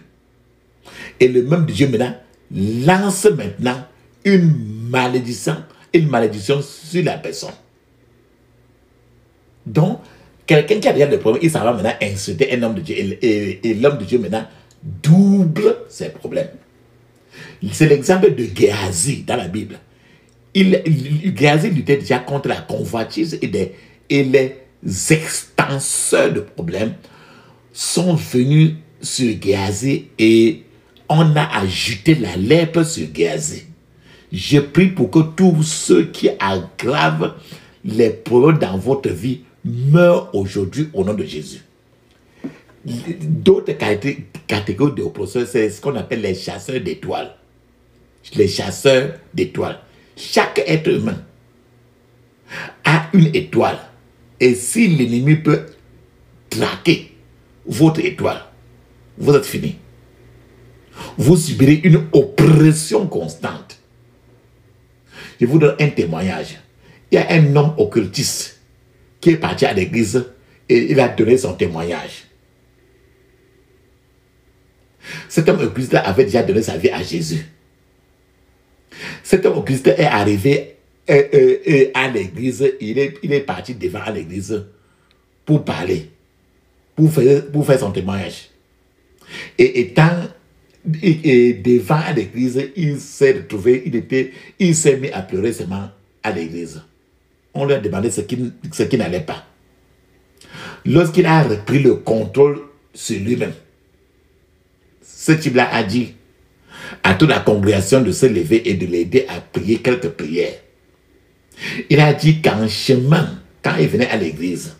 S1: Et le même Dieu maintenant lance maintenant une malédiction sur la personne. Donc, quelqu'un qui a déjà le problème, il s'en va maintenant insulter un homme de Dieu. Et l'homme de Dieu maintenant double ses problèmes. C'est l'exemple de Géasi dans la Bible. Géasi luttait déjà contre la convoitise et les extenseurs de problèmes sont venus sur Géasi et on a ajouté la lèpre sur Géasi. Je prie pour que tous ceux qui aggravent les problèmes dans votre vie meurent aujourd'hui au nom de Jésus. D'autres catégories d'oppresseurs, c'est ce qu'on appelle les chasseurs d'étoiles. Les chasseurs d'étoiles. Chaque être humain a une étoile. Et si l'ennemi peut traquer votre étoile, vous êtes fini. Vous subirez une oppression constante. Je vous donne un témoignage. Il y a un homme occultiste qui est parti à l'église et il a donné son témoignage. Cet homme occultiste avait déjà donné sa vie à Jésus. Cet homme occultiste est arrivé à l'église, il est parti devant à l'église pour parler, pour faire son témoignage. Et étant devant à l'église, il s'est retrouvé, il s'est mis à pleurer seulement à l'église. On lui a demandé ce qui n'allait pas. Lorsqu'il a repris le contrôle sur lui-même, ce type-là a dit, à toute la congrégation de se lever et de l'aider à prier quelques prières. Il a dit qu'en chemin, quand il venait à l'église,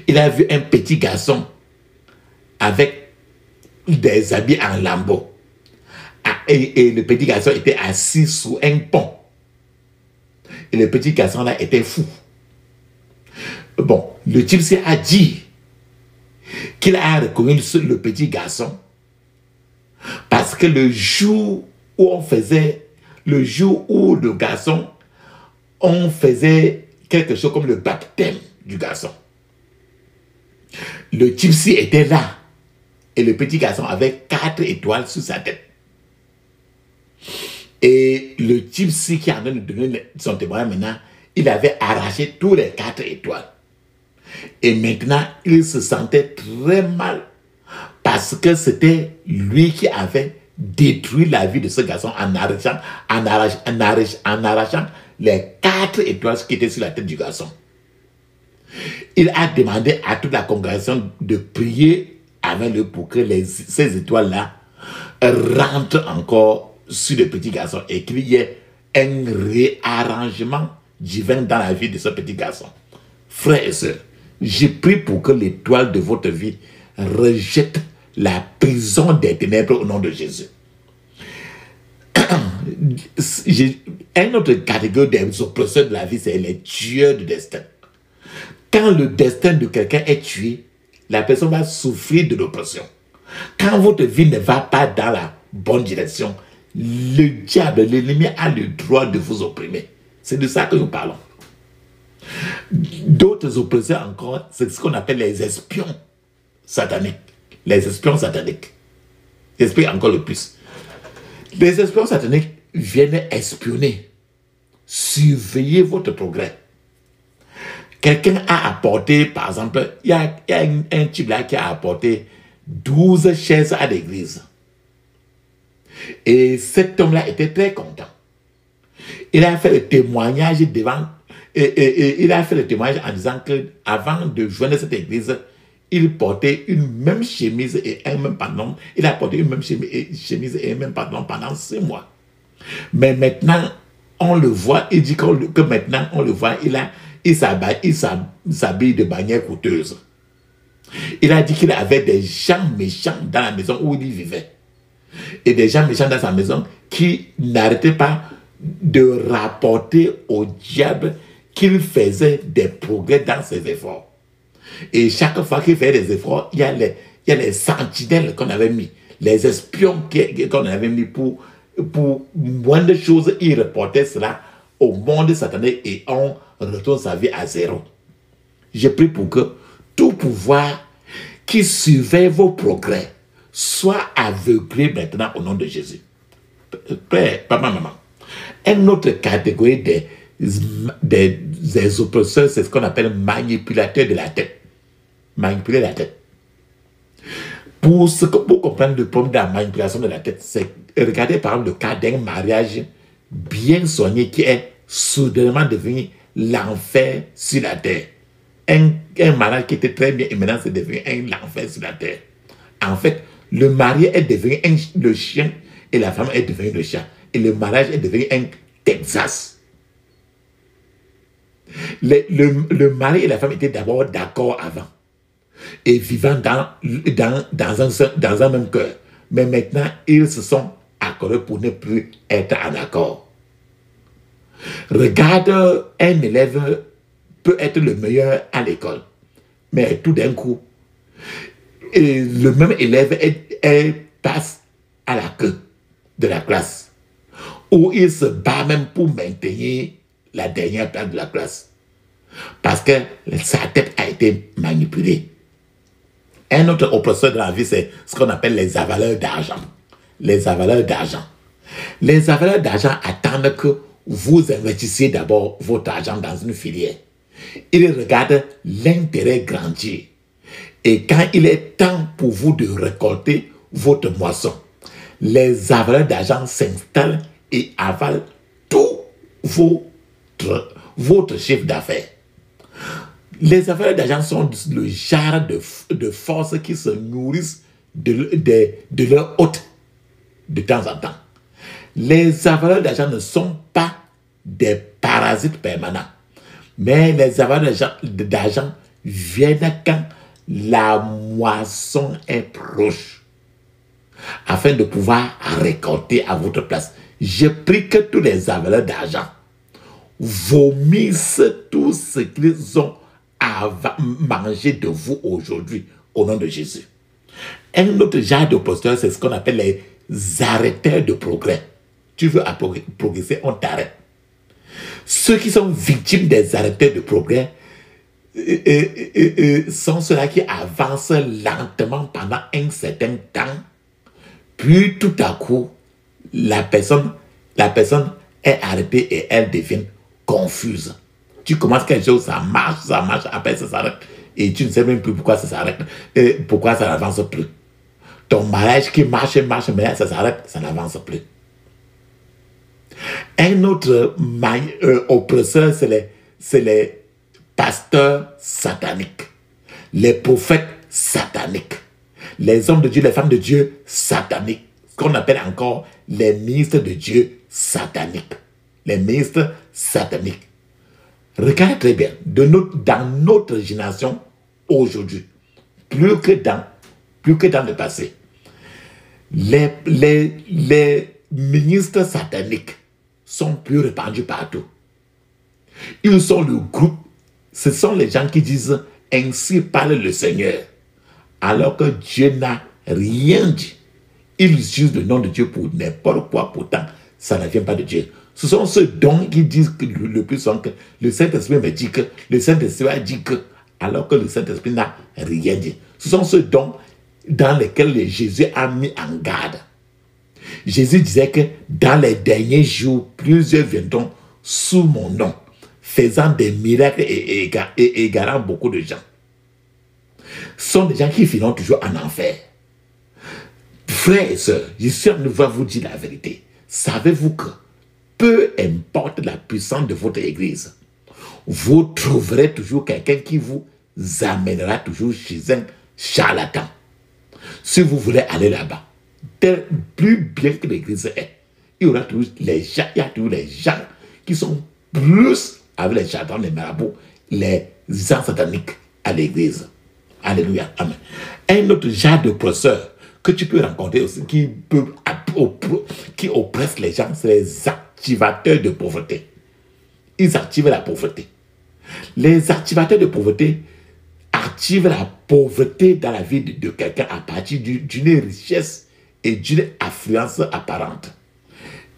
S1: il a vu un petit garçon avec des habits en lambeaux. Et le petit garçon était assis sous un pont. Et le petit garçon là était fou. Bon, le type a dit qu'il a reconnu le petit garçon parce que le jour où le garçon, on faisait quelque chose comme le baptême du garçon. Le gypsy était là et le petit garçon avait 4 étoiles sur sa tête. Et le gypsy qui a donné son témoignage maintenant, il avait arraché tous les 4 étoiles. Et maintenant, il se sentait très mal parce que c'était lui qui avait détruit la vie de ce garçon en arrachant les 4 étoiles qui étaient sur la tête du garçon. Il a demandé à toute la congrégation de prier avec lui pour que ces étoiles-là rentrent encore sur le petit garçon et qu'il y ait un réarrangement divin dans la vie de ce petit garçon. Frères et sœurs, j'ai prié pour que l'étoile de votre vie rejette la prison des ténèbres au nom de Jésus. Une autre catégorie des oppresseurs de la vie, c'est les tueurs de destin. Quand le destin de quelqu'un est tué, la personne va souffrir de l'oppression. Quand votre vie ne va pas dans la bonne direction, le diable, l'ennemi a le droit de vous opprimer. C'est de ça que nous parlons. D'autres oppresseurs encore, c'est ce qu'on appelle les espions sataniques. Les espions sataniques. J'explique encore le plus. Les espions sataniques viennent espionner, surveiller votre progrès. Quelqu'un a apporté, par exemple, il y a un type là qui a apporté 12 chaises à l'église. Et cet homme-là était très content. Il a fait le témoignage devant, il a fait le témoignage en disant qu'avant de joindre cette église, il portait une même chemise et un même pantalon. Il a porté une même chemise et un même pantalon pendant 6 mois. Mais maintenant, on le voit, il dit que maintenant, on le voit, il s'habille de manière coûteuse. Il a dit qu'il avait des gens méchants dans la maison où il vivait. Et des gens méchants dans sa maison qui n'arrêtaient pas de rapporter au diable qu'il faisait des progrès dans ses efforts. Et chaque fois qu'il fait des efforts, il y a les sentinelles qu'on avait mis, les espions qu'on avait mis pour moins de choses, ils reportaient cela au monde satané et on retourne sa vie à zéro. Je prie pour que tout pouvoir qui surveille vos progrès soit aveuglé maintenant au nom de Jésus. Père, papa, maman. Une autre catégorie des oppresseurs, c'est ce qu'on appelle manipulateurs de la tête. Manipuler la tête. Pour comprendre le problème de la manipulation de la tête, c'est regarder par exemple le cas d'un mariage bien soigné qui est soudainement devenu l'enfer sur la terre. Un mariage qui était très bien et maintenant c'est devenu l'enfer sur la terre. En fait, le mari est devenu le chien et la femme est devenue le chat. Et le mariage est devenu un Texas. Le mari et la femme étaient d'abord d'accord avant et vivant dans un même cœur. Mais maintenant, ils se sont accordés pour ne plus être en accord. Regarde, un élève peut être le meilleur à l'école, mais tout d'un coup, le même élève passe à la queue de la classe, où il se bat même pour maintenir la dernière place de la classe, parce que sa tête a été manipulée. Un autre oppresseur de la vie, c'est ce qu'on appelle les avaleurs d'argent. Les avaleurs d'argent. Les avaleurs d'argent attendent que vous investissiez d'abord votre argent dans une filière. Ils regardent l'intérêt grandir. Et quand il est temps pour vous de récolter votre moisson, les avaleurs d'argent s'installent et avalent tout votre chiffre d'affaires. Les avaleurs d'argent sont le genre de forces qui se nourrissent de leur hôte. de temps en temps. Les avaleurs d'argent ne sont pas des parasites permanents, mais les avaleurs d'argent viennent quand la moisson est proche, afin de pouvoir récolter à votre place. Je prie que tous les avaleurs d'argent vomissent tout ce qu'ils ont à manger de vous aujourd'hui, au nom de Jésus. Un autre genre d'oppositeurs, c'est ce qu'on appelle les arrêteurs de progrès. Tu veux progresser, on t'arrête. Ceux qui sont victimes des arrêteurs de progrès sont ceux-là qui avancent lentement pendant un certain temps, puis tout à coup, la personne est arrêtée et elle devient confuse. Tu commences quelque chose, ça marche, après ça s'arrête, et tu ne sais même plus pourquoi ça s'arrête, pourquoi ça n'avance plus. Ton mariage qui marche, mais ça s'arrête, ça n'avance plus. Un autre oppresseur, c'est les pasteurs sataniques, les prophètes sataniques, les hommes de Dieu, les femmes de Dieu sataniques, ce qu'on appelle encore les ministres de Dieu sataniques. Les ministres sataniques. Regardez très bien, dans notre génération aujourd'hui, plus que dans le passé, les ministres sataniques sont plus répandus partout. Ils sont le groupe, ce sont les gens qui disent « Ainsi parle le Seigneur », alors que Dieu n'a rien dit. Ils utilisent le nom de Dieu pour n'importe quoi, pourtant ça ne vient pas de Dieu. Ce sont ceux dont ils disent que le plus souvent que le Saint-Esprit me dit que, le Saint-Esprit a dit que, alors que le Saint-Esprit n'a rien dit. Ce sont ceux dans lesquels Jésus a mis en garde. Jésus disait que dans les derniers jours, plusieurs viendront sous mon nom, faisant des miracles et égarant beaucoup de gens. Ce sont des gens qui finiront toujours en enfer. Frères et sœurs, je suis en train de vous dire la vérité. Savez-vous que peu importe la puissance de votre église, vous trouverez toujours quelqu'un qui vous amènera toujours chez un charlatan. Si vous voulez aller là-bas, plus bien que l'église est, il y aura toujours les gens qui sont plus avec les charlatans, les marabouts, les gens sataniques à l'église. Alléluia. Amen. Un autre genre d'oppresseur que tu peux rencontrer aussi, qui oppresse les gens, c'est les activateurs de pauvreté. Ils activent la pauvreté. Les activateurs de pauvreté activent la pauvreté dans la vie de quelqu'un à partir d'une richesse et d'une affluence apparente.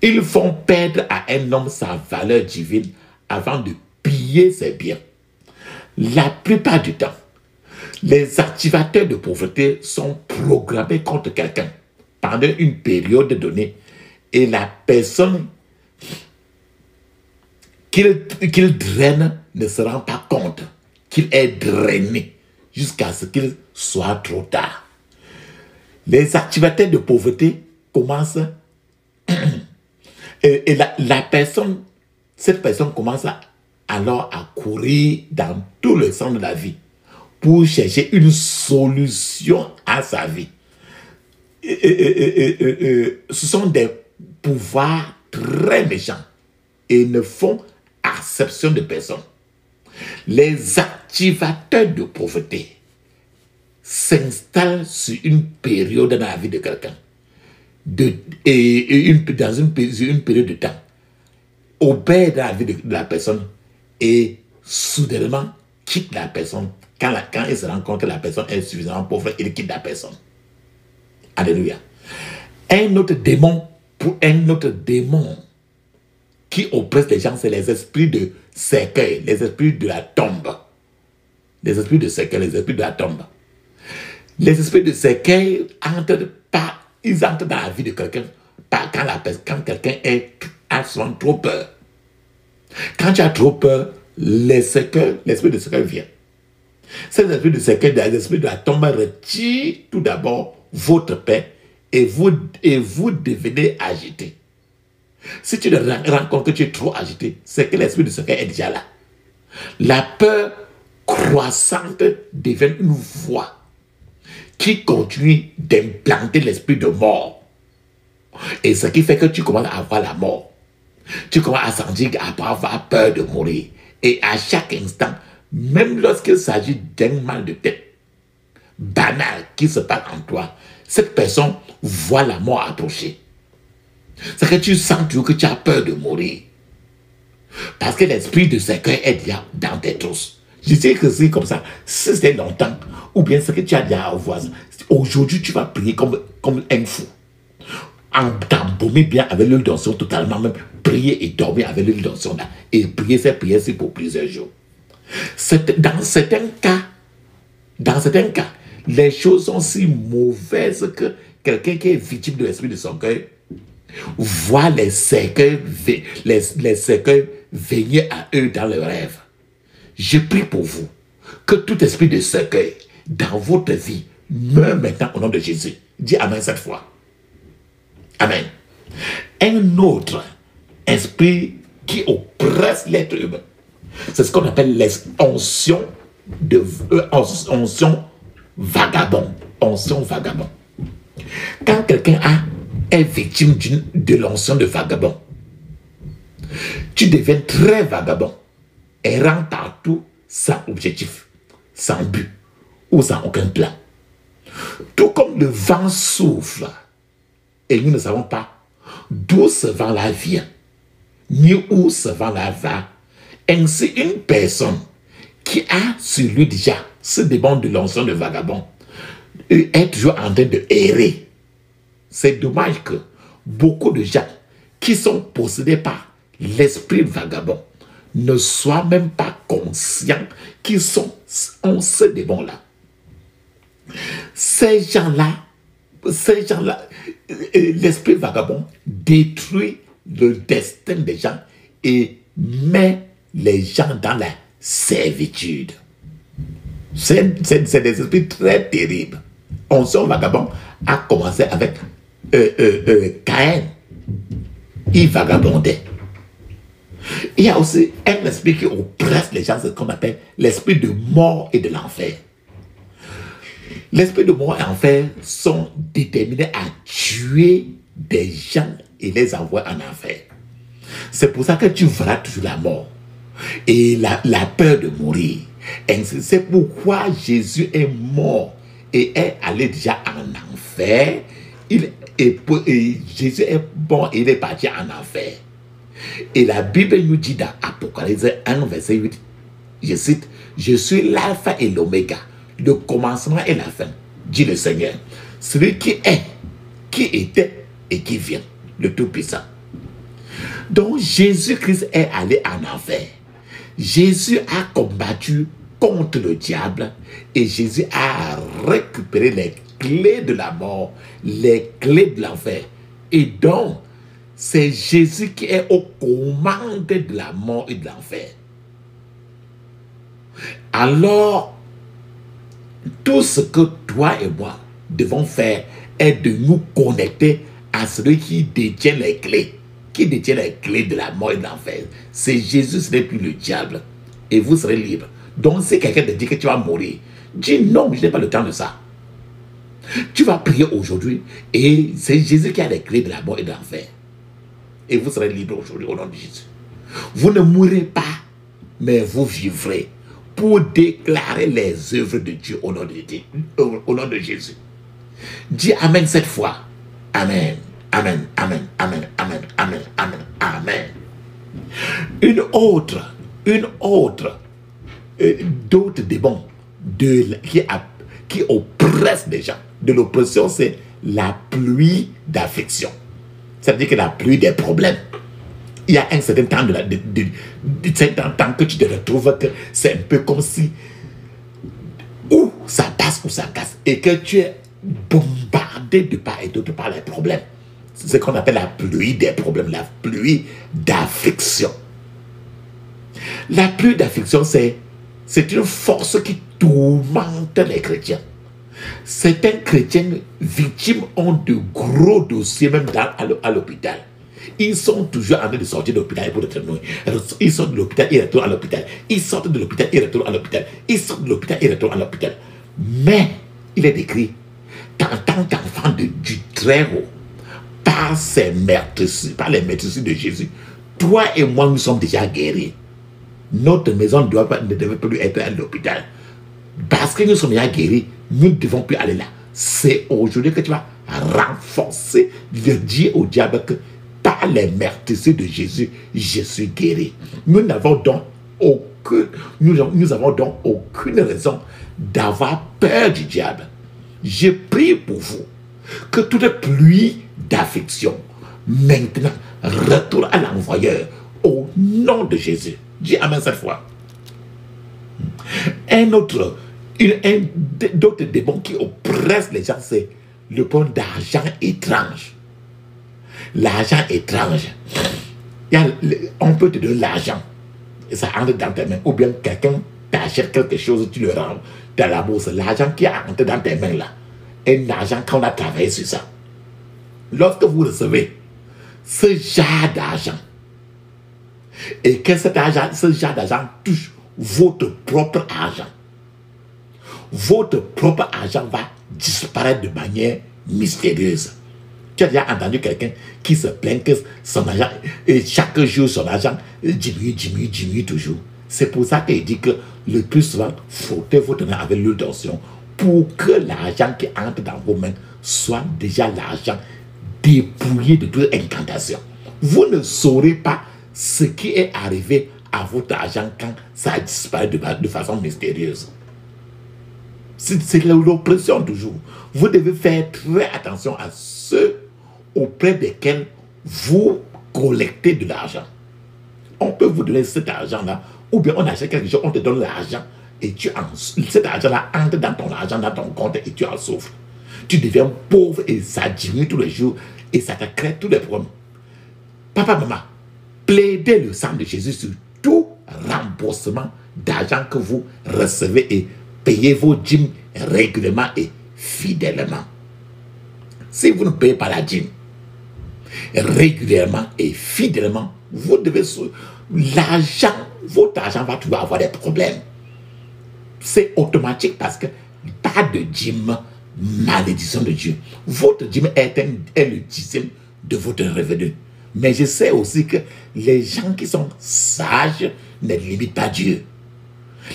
S1: Ils font perdre à un homme sa valeur divine avant de piller ses biens. La plupart du temps, les activateurs de pauvreté sont programmés contre quelqu'un pendant une période donnée et la personne qu'il draine ne se rend pas compte qu'il est drainé jusqu'à ce qu'il soit trop tard. Les activateurs de pauvreté commencent et cette personne commence alors à courir dans tout le sens de la vie pour chercher une solution à sa vie. Ce sont des pouvoirs très méchants et ne font acception de personne. Les activateurs de pauvreté s'installent sur une période dans la vie de quelqu'un, dans une période de temps, opèrent dans la vie de la personne et soudainement quitte la personne. Quand il se rend compte que la personne est suffisamment pauvre, il quitte la personne. Alléluia. Un autre démon qui oppresse les gens, c'est les esprits de cercueil, les esprits de la tombe. Les esprits de cercueil, les esprits de la tombe. Les esprits de cercueil entrent dans la vie de quelqu'un quand quelqu'un a souvent trop peur. Quand tu as trop peur, l'esprit de cercueil vient. Cet esprit de cercueil, l'esprit de la tombe retire tout d'abord votre paix et vous devenez agité. Si tu te rends compte que tu es trop agité, c'est que l'esprit de cercueil est déjà là. La peur croissante devient une voix qui continue d'implanter l'esprit de mort. Et ce qui fait que tu commences à avoir la mort. Tu commences à sentir, à avoir peur de mourir. Et à chaque instant, même lorsqu'il s'agit d'un mal de tête banal qui se passe en toi, cette personne voit la mort approcher. C'est que tu sens toujours que tu as peur de mourir. Parce que l'esprit de cercueil est déjà dans tes trousses. Je sais que c'est comme ça, si c'était longtemps, ou bien ce que tu as déjà à voir. Aujourd'hui, tu vas prier comme un fou. T'embaumer bien avec l'huile d'onction, totalement même. Prier et dormir avec l'huile d'onction là. Et prier cette prière pour plusieurs jours. Dans certains cas, les choses sont si mauvaises que quelqu'un qui est victime de l'esprit de cercueil voit les cercueils venir à eux dans leurs rêves. Je prie pour vous que tout esprit de cercueil dans votre vie meurt maintenant au nom de Jésus. Dis Amen cette fois. Amen. Un autre esprit qui oppresse l'être humain, c'est ce qu'on appelle l'onction vagabond. Onction vagabond. Quand quelqu'un est victime de l'onction de vagabond, tu deviens très vagabond, errant partout sans objectif, sans but ou sans aucun plan. Tout comme le vent souffle et nous ne savons pas d'où ce vent-là vient, ni où ce vent-là va. Ainsi, une personne qui a sur lui déjà ce démon de l'onction de vagabond est toujours en train de errer. C'est dommage que beaucoup de gens qui sont possédés par l'esprit vagabond ne soient même pas conscients qu'ils ont ce démon-là. Ces gens-là, l'esprit vagabond détruit le destin des gens et met les gens dans la servitude. C'est des esprits très terribles. Onction vagabond a commencé avec Caïn. Il vagabondait. Il y a aussi un esprit qui oppresse les gens, ce qu'on appelle l'esprit de mort et de l'enfer. L'esprit de mort et l'enfer sont déterminés à tuer des gens et les envoyer en enfer. C'est pour ça que tu verras toujours la mort et la peur de mourir. C'est pourquoi Jésus est mort et est allé déjà en enfer. Jésus est mort et il est parti en enfer. Et la Bible nous dit dans Apocalypse 1, verset 8, je cite, « Je suis l'alpha et l'oméga, le commencement et la fin, dit le Seigneur, celui qui est, qui était et qui vient, le Tout-Puissant. » Donc Jésus-Christ est allé en enfer. Jésus a combattu contre le diable et Jésus a récupéré les clés de la mort, les clés de l'enfer. Et donc, c'est Jésus qui est aux commandes de la mort et de l'enfer. Alors, tout ce que toi et moi devons faire est de nous connecter à celui qui détient les clés. Qui détient les clés de la mort et de l'enfer. C'est Jésus, ce n'est plus le diable. Et vous serez libre. Donc, si quelqu'un te dit que tu vas mourir, dis non, je n'ai pas le temps de ça. Tu vas prier aujourd'hui et c'est Jésus qui a les clés de la mort et de l'enfer. Et vous serez libre aujourd'hui au nom de Jésus. Vous ne mourrez pas, mais vous vivrez pour déclarer les œuvres de Dieu au nom de Jésus. Dis Amen cette fois. Amen. Amen, amen, amen, amen, amen, amen, amen. D'autres démons qui oppressent les gens. De l'oppression, c'est la pluie d'affliction. Ça veut dire que la pluie des problèmes. Il y a un certain temps, temps que tu te retrouves que c'est un peu comme si ou ça passe ou ça casse et que tu es bombardé de part et d'autre par les problèmes. C'est ce qu'on appelle la pluie des problèmes, la pluie d'affliction. La pluie d'affliction, c'est une force qui tourmente les chrétiens. Certains chrétiens victimes ont de gros dossiers, même à l'hôpital. Ils sont toujours en train de sortir de l'hôpital pour être nourris. Ils sortent de l'hôpital, ils retournent à l'hôpital. Ils sortent de l'hôpital, ils retournent à l'hôpital. Ils sortent de l'hôpital, ils retournent à l'hôpital. Mais, il est écrit qu'en tant qu'enfant du Très-Haut, par ces meurtrissures, par les meurtrissures de Jésus, toi et moi, nous sommes déjà guéris. Notre maison ne devait plus être à l'hôpital. Parce que nous sommes déjà guéris, nous ne devons plus aller là. C'est aujourd'hui que tu vas renforcer, de dire au diable que par les meurtrissures de Jésus, je suis guéri. Nous n'avons donc nous avons donc aucune raison d'avoir peur du diable. Je prie pour vous que toute pluie d'affliction maintenant retourne à l'envoyeur au nom de Jésus. Dis amen cette fois. D'autres démons qui oppressent les gens, c'est le problème d'argent étrange. L'argent étrange. On peut te donner l'argent et ça entre dans tes mains. Ou bien quelqu'un t'achète quelque chose, tu le rends dans la bourse. L'argent qui a entré dans tes mains là, un argent qu'on a travaillé sur ça. Lorsque vous recevez ce genre d'argent et que ce genre d'argent touche votre propre argent, votre propre argent va disparaître de manière mystérieuse. Tu as déjà entendu quelqu'un qui se plaint que son argent, et chaque jour son argent diminue toujours. C'est pour ça qu'il dit que le plus souvent, frottez votre main avec l'huile d'onction pour que l'argent qui entre dans vos mains soit déjà l'argent dépouillé de toute incantation. Vous ne saurez pas ce qui est arrivé à votre argent quand ça a disparu de façon mystérieuse. C'est l'oppression toujours. Vous devez faire très attention à ceux auprès desquels vous collectez de l'argent. On peut vous donner cet argent-là, ou bien on achète quelque chose, on te donne l'argent, et cet argent-là entre dans ton argent, dans ton compte, et tu en souffres. Tu deviens pauvre et ça diminue tous les jours, et ça te crée tous les problèmes. Papa, maman, plaidez le sang de Jésus sur tout remboursement d'argent que vous recevez et payez vos dîmes régulièrement et fidèlement. Si vous ne payez pas la dîme régulièrement et fidèlement, vous devez... votre argent va toujours avoir des problèmes. C'est automatique parce que pas de dîme, malédiction de Dieu. Votre dîme est le dixième de votre revenu. Mais je sais aussi que les gens qui sont sages ne limitent pas Dieu.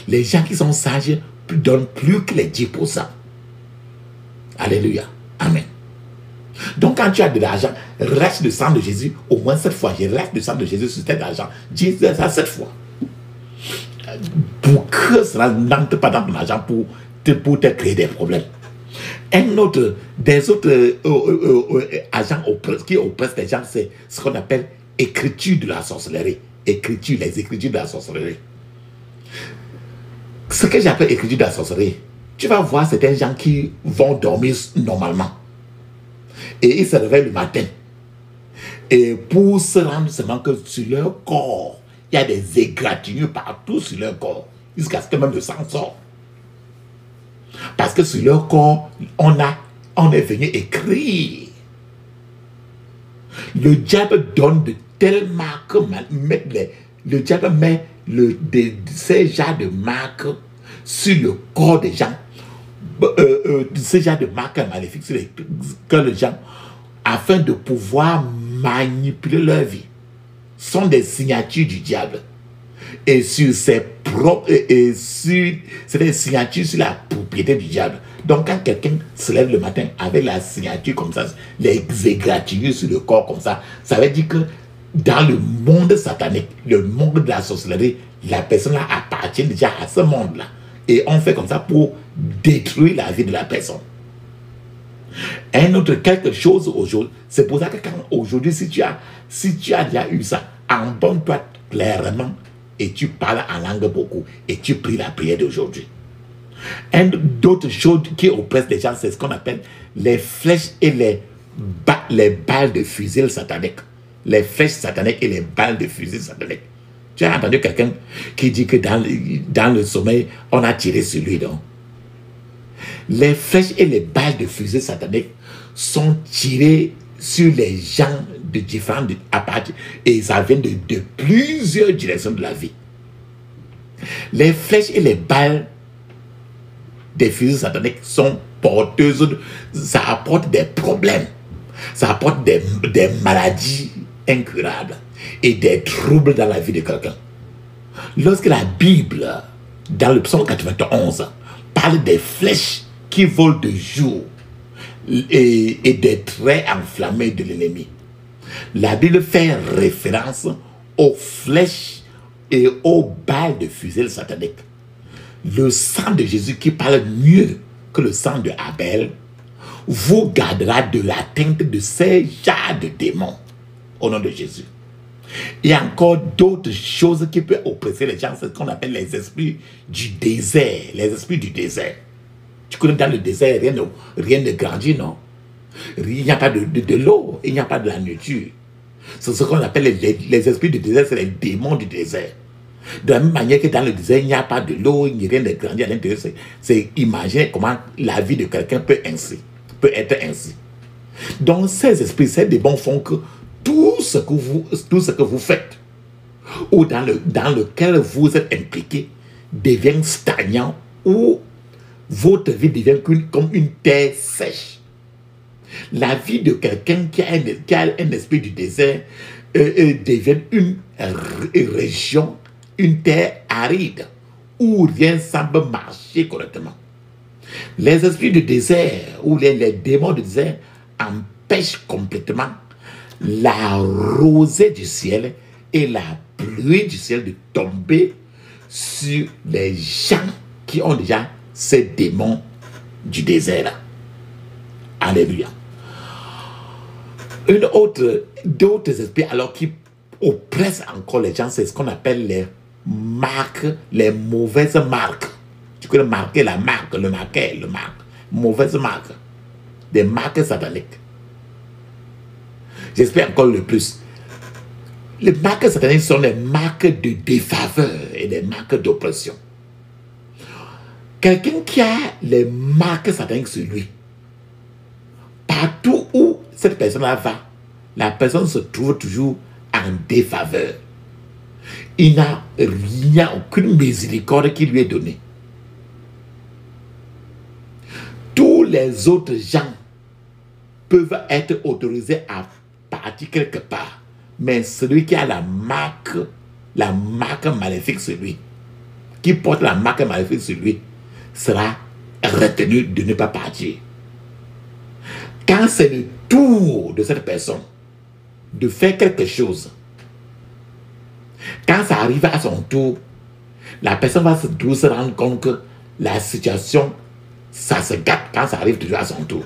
S1: Les gens qui sont sages donnent plus que les 10%. Alléluia. Amen. Donc quand tu as de l'argent, reste le sang de Jésus, au moins 7 fois. Je reste le sang de Jésus sur cet argent. Dis ça 7 fois. Pour que cela n'entre pas dans ton argent pour te créer des problèmes. Des autres agents qui oppressent les gens, c'est ce qu'on appelle écriture de la sorcellerie. Les écritures de la sorcellerie. Ce que j'appelle écriture de la sorcellerie, tu vas voir certains gens qui vont dormir normalement. Et ils se réveillent le matin. Et pour se rendre seulement que sur leur corps, il y a des égratignures partout sur leur corps. Jusqu'à ce que même le sang sort. Parce que sur leur corps, on est venu écrire. Le diable donne de telles marques, le diable met ces genres de marques sur le corps des gens, ces genres de marques maléfiques sur les cœurs des gens, afin de pouvoir manipuler leur vie. Ce sont des signatures du diable. Et sur c'est des signatures sur la propriété du diable. Donc quand quelqu'un se lève le matin avec la signature comme ça, les égratignures sur le corps comme ça veut dire que dans le monde satanique, le monde de la sorcellerie, la personne là appartient déjà à ce monde-là. Et on fait comme ça pour détruire la vie de la personne. Un autre quelque chose aujourd'hui, c'est pour ça que aujourd'hui, si tu as déjà eu ça, abonne-toi clairement et tu parles en langue beaucoup et tu pries la prière d'aujourd'hui. D'autres choses qui oppressent les gens, c'est ce qu'on appelle les flèches et les balles de fusil sataniques. Les flèches sataniques et les balles de fusil sataniques. Tu as entendu quelqu'un qui dit que dans le sommeil, on a tiré sur lui, non? Les flèches et les balles de fusil sataniques sont tirées sur les gens de différentes appartements et ça vient de plusieurs directions de la vie. Les flèches et les balles des fusils sataniques sont porteuses, ça apporte des problèmes. Ça apporte des maladies incurables et des troubles dans la vie de quelqu'un. Lorsque la Bible, dans le psaume 91, parle des flèches qui volent de jour et des traits enflammés de l'ennemi, la Bible fait référence aux flèches et aux balles de fusil sataniques. Le sang de Jésus, qui parle mieux que le sang de Abel, vous gardera de l'atteinte de ces genres de démons au nom de Jésus. Il y a encore d'autres choses qui peuvent oppresser les gens, c'est ce qu'on appelle les esprits du désert. Les esprits du désert. Tu connais, dans le désert, rien ne grandit, non? Il n'y a pas de l'eau, il n'y a pas de la nourriture. C'est ce qu'on appelle les esprits du désert, c'est les démons du désert. De la même manière que dans le désert, il n'y a pas de l'eau, il n'y a rien de grandi à l'intérieur. C'est imaginer comment la vie de quelqu'un peut être ainsi. Donc ces esprits, ces démons font que tout ce que vous faites, ou dans lequel vous êtes impliqué, devient stagnant, ou votre vie devient comme une terre sèche. La vie de quelqu'un qui a un esprit du désert devient une région, une terre aride, où rien semble marcher correctement. Les esprits du désert, ou les démons du désert, empêchent complètement la rosée du ciel et la pluie du ciel de tomber sur les gens qui ont déjà ces démons du désert-là. Alléluia. D'autres esprits alors qui oppressent encore les gens, c'est ce qu'on appelle les marques, les mauvaises marques. Tu connais marquer la marque, le marqueur, mauvaise marque, des marques sataniques. J'espère encore le plus. Les marques sataniques sont des marques de défaveur et des marques d'oppression. Quelqu'un qui a les marques sataniques sur lui, partout où cette personne-là va, la personne se trouve toujours en défaveur. Il n'y a aucune miséricorde qui lui est donnée. Tous les autres gens peuvent être autorisés à partir quelque part, mais celui qui a la marque maléfique sur lui, qui porte la marque maléfique sur lui, sera retenu de ne pas partir. Quand c'est le tour de cette personne de faire quelque chose, quand ça arrive à son tour, la personne va se rendre compte que la situation, ça se gâte quand ça arrive toujours à son tour.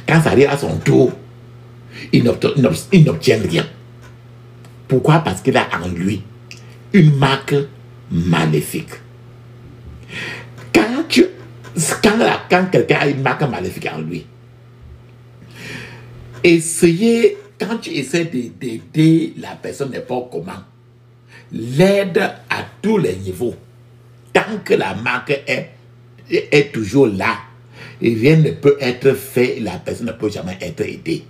S1: Quand ça arrive à son tour, il n'obtient rien. Pourquoi? Parce qu'il a en lui une marque maléfique. Quand quelqu'un a une marque maléfique en lui, quand tu essaies d'aider la personne n'importe comment, l'aide à tous les niveaux. Tant que la marque est toujours là, rien ne peut être fait, la personne ne peut jamais être aidée.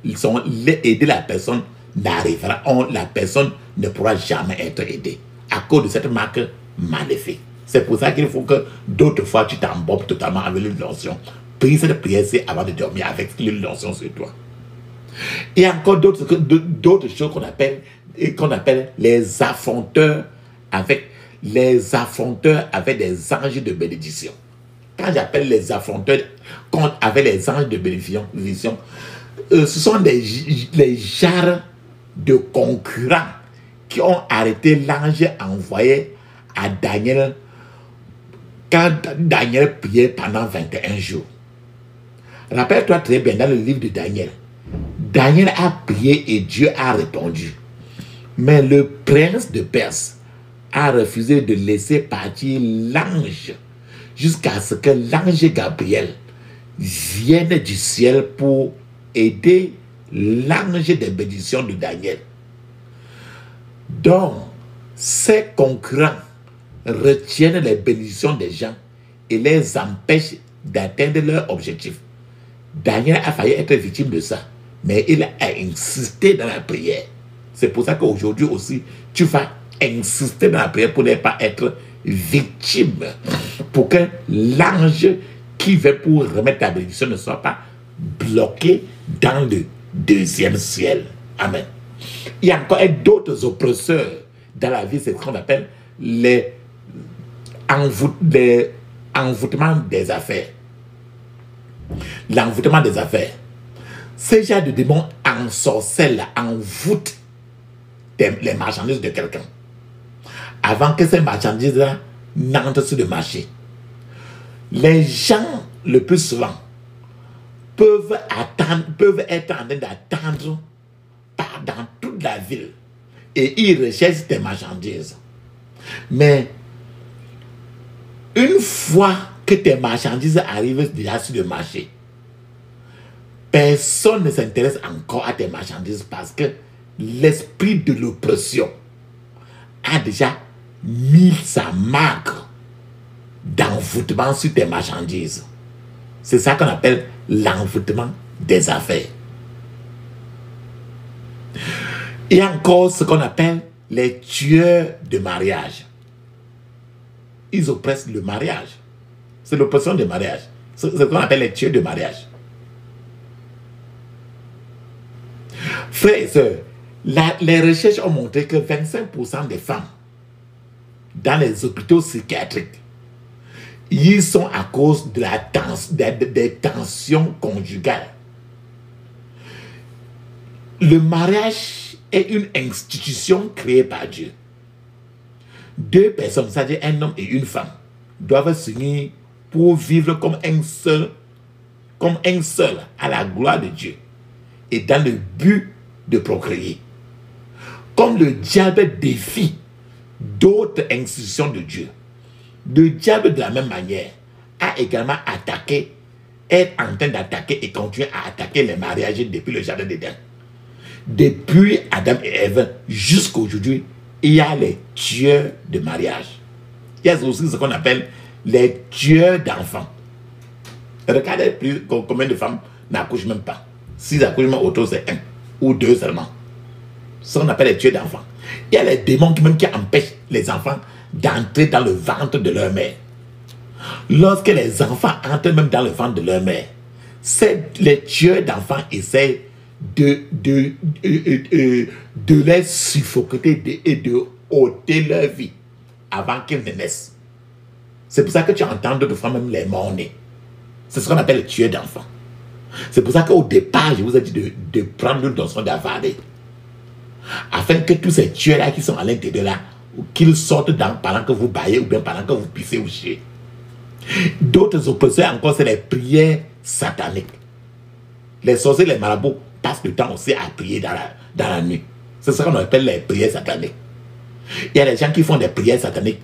S1: Aider la personne n'arrivera, la personne ne pourra jamais être aidée à cause de cette marque maléfique. C'est pour ça qu'il faut que d'autres fois tu t'embobes totalement avec l'huile d'onction. Prie cette prière avant de dormir avec l'huile d'onction sur toi. Il y a encore d'autres choses qu'on appelle les affronteurs avec des anges de bénédiction. Quand j'appelle les affronteurs avec les anges de bénédiction, ce sont les genres de concurrents qui ont arrêté l'ange envoyé à Daniel quand Daniel priait pendant 21 jours. Rappelle-toi très bien, dans le livre de Daniel, Daniel a prié et Dieu a répondu. Mais le prince de Perse a refusé de laisser partir l'ange jusqu'à ce que l'ange Gabriel vienne du ciel pour aider l'ange des bénédictions de Daniel. Donc, ces concurrents retiennent les bénédictions des gens et les empêchent d'atteindre leur objectif. Daniel a failli être victime de ça, mais il a insisté dans la prière. C'est pour ça qu'aujourd'hui aussi, tu vas insister dans la prière pour ne pas être victime, pour que l'ange qui veut pour remettre ta bénédiction ne soit pas bloqué dans le deuxième ciel. Amen. Il y a encore d'autres oppresseurs dans la vie, c'est ce qu'on appelle les envoûtements des affaires. L'envoûtement des affaires. Ces genres de démons ensorcellent, envoûtent les marchandises de quelqu'un avant que ces marchandises-là n'entrent sur le marché. Les gens, le plus souvent, peuvent être en train d'attendre dans toute la ville et ils recherchent des marchandises. Mais une fois que tes marchandises arrivent déjà sur le marché, personne ne s'intéresse encore à tes marchandises parce que l'esprit de l'oppression a déjà mis sa marque d'envoûtement sur tes marchandises. C'est ça qu'on appelle l'envoûtement des affaires. Il y a encore ce qu'on appelle les tueurs de mariage. Ils oppressent le mariage. C'est l'oppression du mariage. C'est ce qu'on appelle les tueurs de mariage. Frères et sœurs, les recherches ont montré que 25% des femmes dans les hôpitaux psychiatriques, ils sont à cause de des tensions conjugales. Le mariage est une institution créée par Dieu. Deux personnes, c'est-à-dire un homme et une femme, doivent s'unir pour vivre comme un seul à la gloire de Dieu et dans le but de procréer. Comme le diable défie d'autres institutions de Dieu, le diable de la même manière a également attaqué, est en train d'attaquer et continue à attaquer les mariages depuis le jardin d'Éden. Depuis Adam et Ève jusqu'à aujourd'hui, il y a les tueurs de mariage. Il y a aussi ce qu'on appelle les tueurs d'enfants. Regardez combien de femmes n'accouchent même pas. 6 accouchements autour, c'est 1 ou 2 seulement. Ce qu'on appelle les tueurs d'enfants. Il y a les démons qui empêchent les enfants d'entrer dans le ventre de leur mère. Lorsque les enfants entrent même dans le ventre de leur mère, les tueurs d'enfants essaient de les suffoquer et de ôter leur vie avant qu'ils ne naissent. C'est pour ça que tu entends d'autres fois même les morts-nés. C'est ce qu'on appelle les tueurs d'enfants. C'est pour ça qu'au départ, je vous ai dit de prendre une notion d'avaler. Afin que tous ces tueurs-là qui sont à l'intérieur là, qu'ils sortent pendant que vous baillez ou bien pendant que vous pissez ou chiez. D'autres opposants encore, c'est les prières sataniques. Les sorciers, les marabouts passent le temps aussi à prier dans la nuit. C'est ce qu'on appelle les prières sataniques. Il y a des gens qui font des prières sataniques.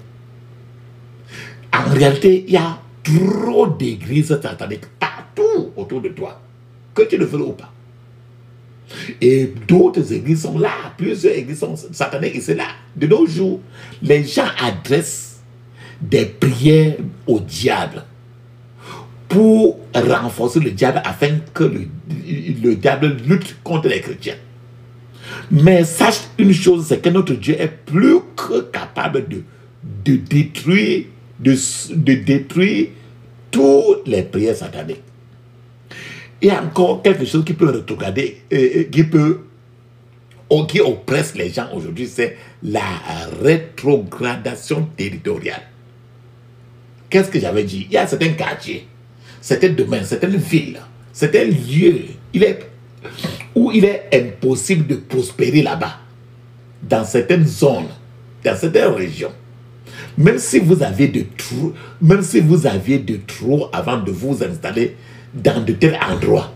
S1: En réalité, il y a trop d'églises sataniques partout autour de toi, que tu le veux ou pas. Et d'autres églises sont là, plusieurs églises sont sataniques et c'est là. De nos jours, les gens adressent des prières au diable pour renforcer le diable afin que le diable lutte contre les chrétiens. Mais sache une chose, c'est que notre Dieu est plus que capable de détruire toutes les prières sataniques. Il y a encore quelque chose qui peut rétrograder, qui oppresse les gens aujourd'hui, c'est la rétrogradation territoriale. Qu'est-ce que j'avais dit? Il y a certains quartiers, certains domaines, certaines villes, certains lieux où il est impossible de prospérer là-bas, dans certaines zones, dans certaines régions. Même si vous aviez de trop avant de vous installer dans de tels endroits,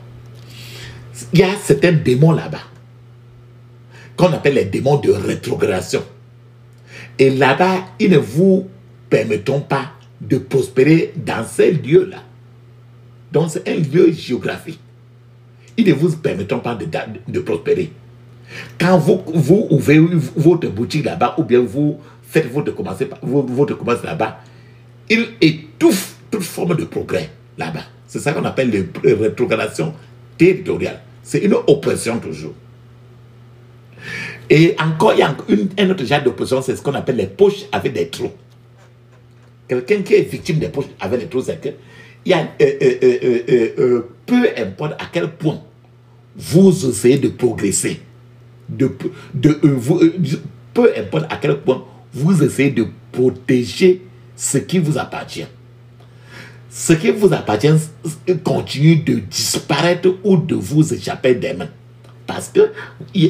S1: il y a certains démons là-bas qu'on appelle les démons de rétrogradation. Et là-bas, ils ne vous permettront pas de prospérer dans ces lieux-là. Donc c'est un lieu géographique. Ils ne vous permettront pas de prospérer. Quand vous ouvrez votre boutique là-bas, ou bien vous faites votre commerce là-bas, il étouffe toute forme de progrès là-bas. C'est ça qu'on appelle la rétrogradation territoriale. C'est une oppression toujours. Et encore, il y a un autre genre d'oppression, c'est ce qu'on appelle les poches avec des trous. Quelqu'un qui est victime des poches avec des trous, c'est que il y a, peu importe à quel point vous essayez de progresser, peu importe à quel point vous essayez de protéger ce qui vous appartient. Ce qui vous appartient continue de disparaître ou de vous échapper des mains. Parce que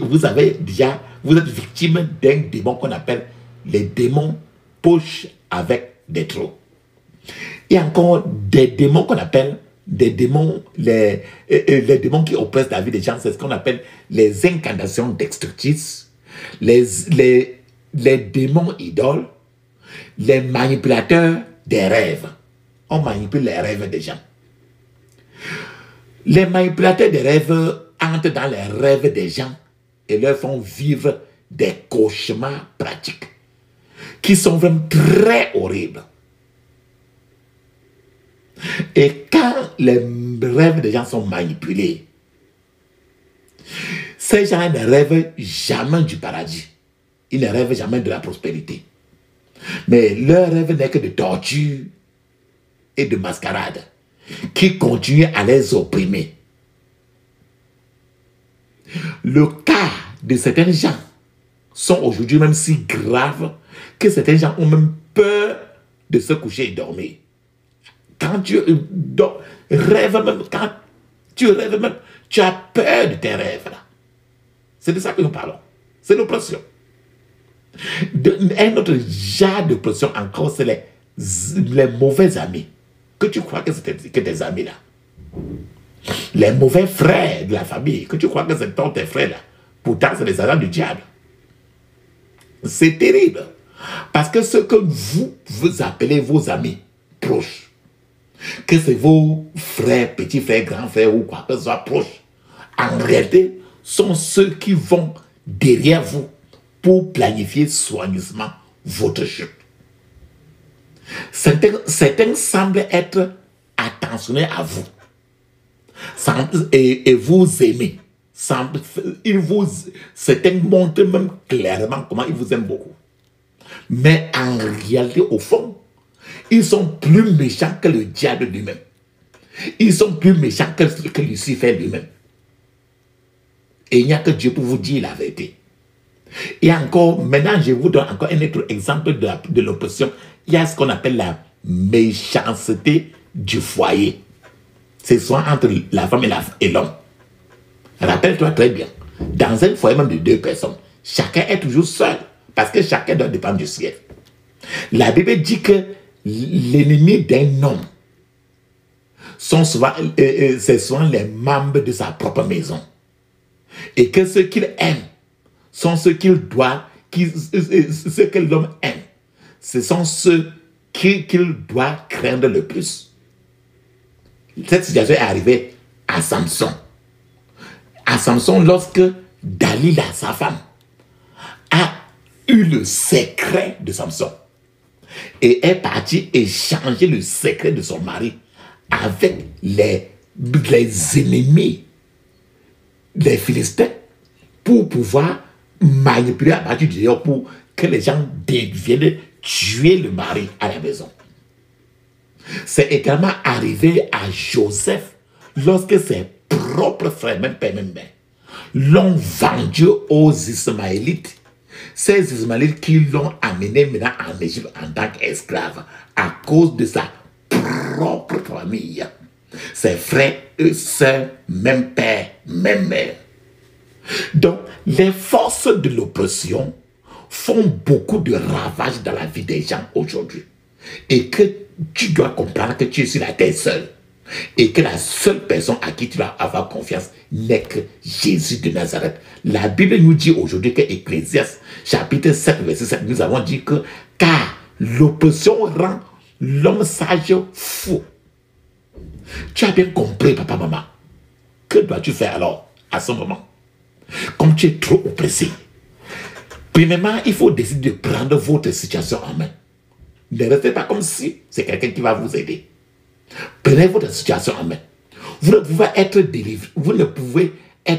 S1: vous êtes victime d'un démon qu'on appelle les démons poche avec des trous. Il y a encore des démons qu'on appelle des démons, les démons qui oppressent la vie des gens, c'est ce qu'on appelle les incantations destructrices, les démons idoles, les manipulateurs des rêves. On manipule les rêves des gens. Les manipulateurs des rêves entrent dans les rêves des gens et leur font vivre des cauchemars pratiques qui sont vraiment très horribles. Et quand les rêves des gens sont manipulés, ces gens ne rêvent jamais du paradis. Ils ne rêvent jamais de la prospérité. Mais leur rêve n'est que de torture et de mascarade qui continuent à les opprimer. Le cas de certains gens sont aujourd'hui même si graves que certains gens ont même peur de se coucher et dormir. Quand tu rêves même, quand tu rêves même, tu as peur de tes rêves là. C'est de ça que nous parlons. C'est l'oppression. Un autre genre d'oppression encore, c'est les mauvais amis. Que tu crois que c'est tes amis là. Les mauvais frères de la famille, que tu crois que c'est tes frères là. Pourtant, c'est les agents du diable. C'est terrible. Parce que ce que vous appelez vos amis proches, que c'est vos frères, petits frères, grands frères ou quoi que ce soit proches, en réalité, sont ceux qui vont derrière vous pour planifier soigneusement votre chute. Certains semblent être attentionnés à vous et vous aimer. Certains montrent même clairement comment ils vous aiment beaucoup. Mais en réalité, au fond, ils sont plus méchants que le diable lui-même. Ils sont plus méchants que Lucifer lui-même. Et il n'y a que Dieu pour vous dire la vérité. Et encore, maintenant, je vous donne encore un autre exemple de l'oppression. Il y a ce qu'on appelle la méchanceté du foyer. C'est souvent entre la femme et l'homme. Rappelle-toi très bien, dans un foyer même de 2 personnes, chacun est toujours seul, parce que chacun doit dépendre du ciel. La Bible dit que l'ennemi d'un homme c'est souvent les membres de sa propre maison. Et que ce qu'il aime sont ceux ce que l'homme aime. Ce sont ceux qu'il doit craindre le plus. Cette situation est arrivée à Samson. À Samson, lorsque Dalila, sa femme, a eu le secret de Samson et est partie échanger le secret de son mari avec les ennemis des Philistins pour pouvoir manipuler à partir du dehors pour que les gens viennent tuer le mari à la maison. C'est également arrivé à Joseph lorsque ses propres frères, même père, même mère, l'ont vendu aux Ismaélites. Ces Ismaélites qui l'ont amené maintenant en Égypte en tant qu'esclave à cause de sa propre famille. Ses frères, sœurs, même père, même mère. Donc, les forces de l'oppression font beaucoup de ravages dans la vie des gens aujourd'hui. Et que tu dois comprendre que tu es sur la terre seule. Et que la seule personne à qui tu dois avoir confiance n'est que Jésus de Nazareth. La Bible nous dit aujourd'hui que Ecclésiaste, chapitre 7, verset 7, nous avons dit que car l'oppression rend l'homme sage fou. Tu as bien compris, papa, maman. Que dois-tu faire alors à ce moment? Comme tu es trop oppressé. Premièrement, il faut décider de prendre votre situation en main. Ne restez pas comme si c'est quelqu'un qui va vous aider. Prenez votre situation en main. Vous ne pouvez être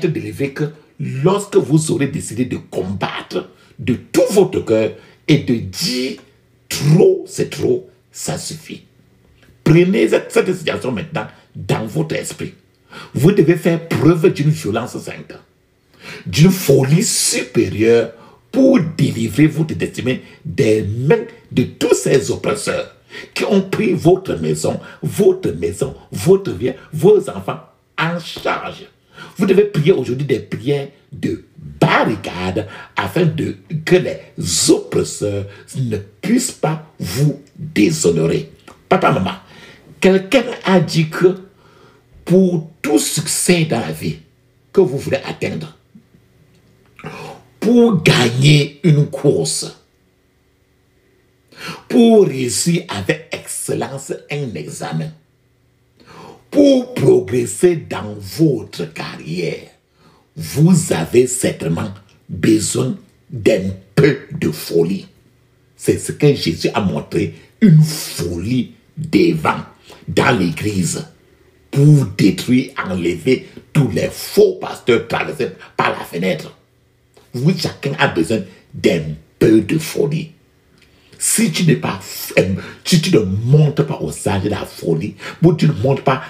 S1: délivré que lorsque vous aurez décidé de combattre de tout votre cœur et de dire trop, c'est trop, ça suffit. Prenez cette situation maintenant dans votre esprit. Vous devez faire preuve d'une violence sainte, d'une folie supérieure pour délivrer votre destinée des mains de tous ces oppresseurs qui ont pris votre maison, votre vie, vos enfants en charge. Vous devez prier aujourd'hui des prières de barricade afin que les oppresseurs ne puissent pas vous déshonorer. Papa, maman, quelqu'un a dit que pour tout succès dans la vie que vous voulez atteindre, pour gagner une course, pour réussir avec excellence un examen, pour progresser dans votre carrière, vous avez certainement besoin d'un peu de folie. C'est ce que Jésus a montré, une folie devant dans l'église pour détruire, enlever tous les faux pasteurs traversés par la fenêtre. Oui, chacun a besoin d'un peu de folie. Si tu ne montres pas aux sages de la folie, ou tu ne montres pas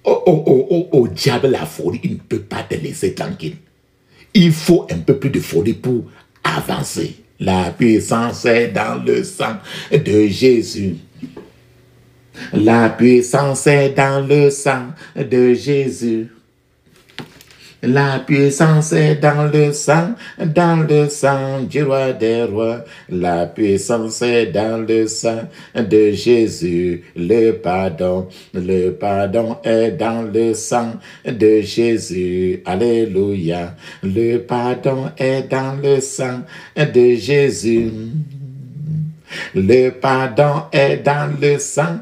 S1: au diable la folie, il ne peut pas te laisser tranquille. Il faut un peu plus de folie pour avancer. La puissance est dans le sang de Jésus. La puissance est dans le sang de Jésus. La puissance est dans le sang du roi des rois. La puissance est dans le sang de Jésus. Le pardon est dans le sang de Jésus. Alléluia. Le pardon est dans le sang de Jésus. Le pardon est dans le sang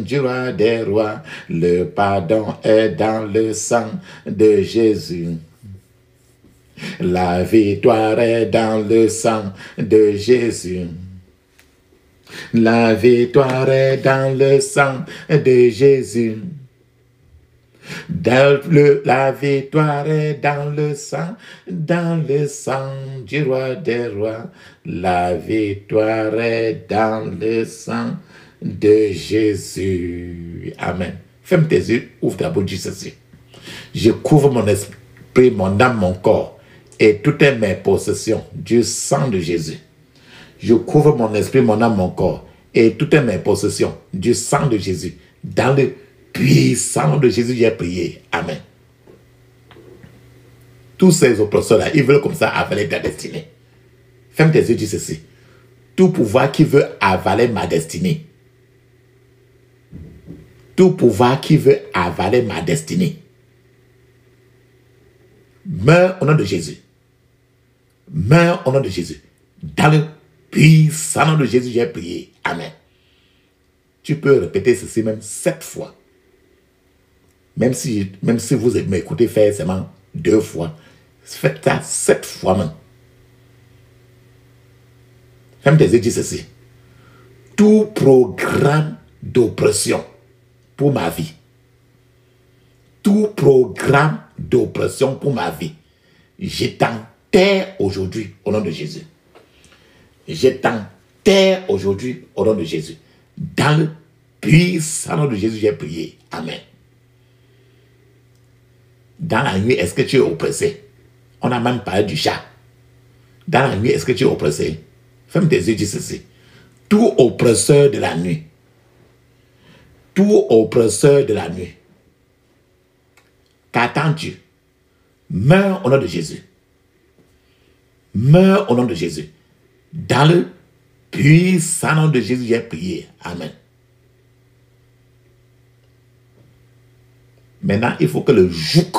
S1: du roi des rois. Le pardon est dans le sang de Jésus. La victoire est dans le sang de Jésus. La victoire est dans le sang de Jésus. La victoire est dans le sang du roi des rois. La victoire est dans le sang de Jésus. Amen. Ferme tes yeux, ouvre ta bouche, dis ceci. Je couvre mon esprit, mon âme, mon corps et toutes mes possessions du sang de Jésus. Je couvre mon esprit, mon âme, mon corps et toutes mes possessions du sang de Jésus. Dans le puissant nom de Jésus, j'ai prié. Amen. Tous ces oppresseurs-là, ils veulent comme ça avaler ta destinée. Ferme tes yeux, dis ceci. Tout pouvoir qui veut avaler ma destinée. Tout pouvoir qui veut avaler ma destinée. Meurs au nom de Jésus. Meurs au nom de Jésus. Dans le puissant nom de Jésus, j'ai prié. Amen. Tu peux répéter ceci même 7 fois. Même si vous m'écoutez faire seulement 2 fois, faites ça 7 fois même. Ferme tes yeux, dis ceci. Tout programme d'oppression pour ma vie. Tout programme d'oppression pour ma vie. Je t'enterre aujourd'hui au nom de Jésus. Je t'enterre aujourd'hui au nom de Jésus. Dans le puissant nom de Jésus, j'ai prié. Amen. Dans la nuit, est-ce que tu es oppressé? On a même parlé du chat. Dans la nuit, est-ce que tu es oppressé? Ferme tes yeux, dis ceci. Tout oppresseur de la nuit. Tout oppresseur de la nuit. Qu'attends-tu? Meurs au nom de Jésus. Meurs au nom de Jésus. Dans le puissant nom de Jésus, j'ai prié. Amen. Maintenant, il faut que le joug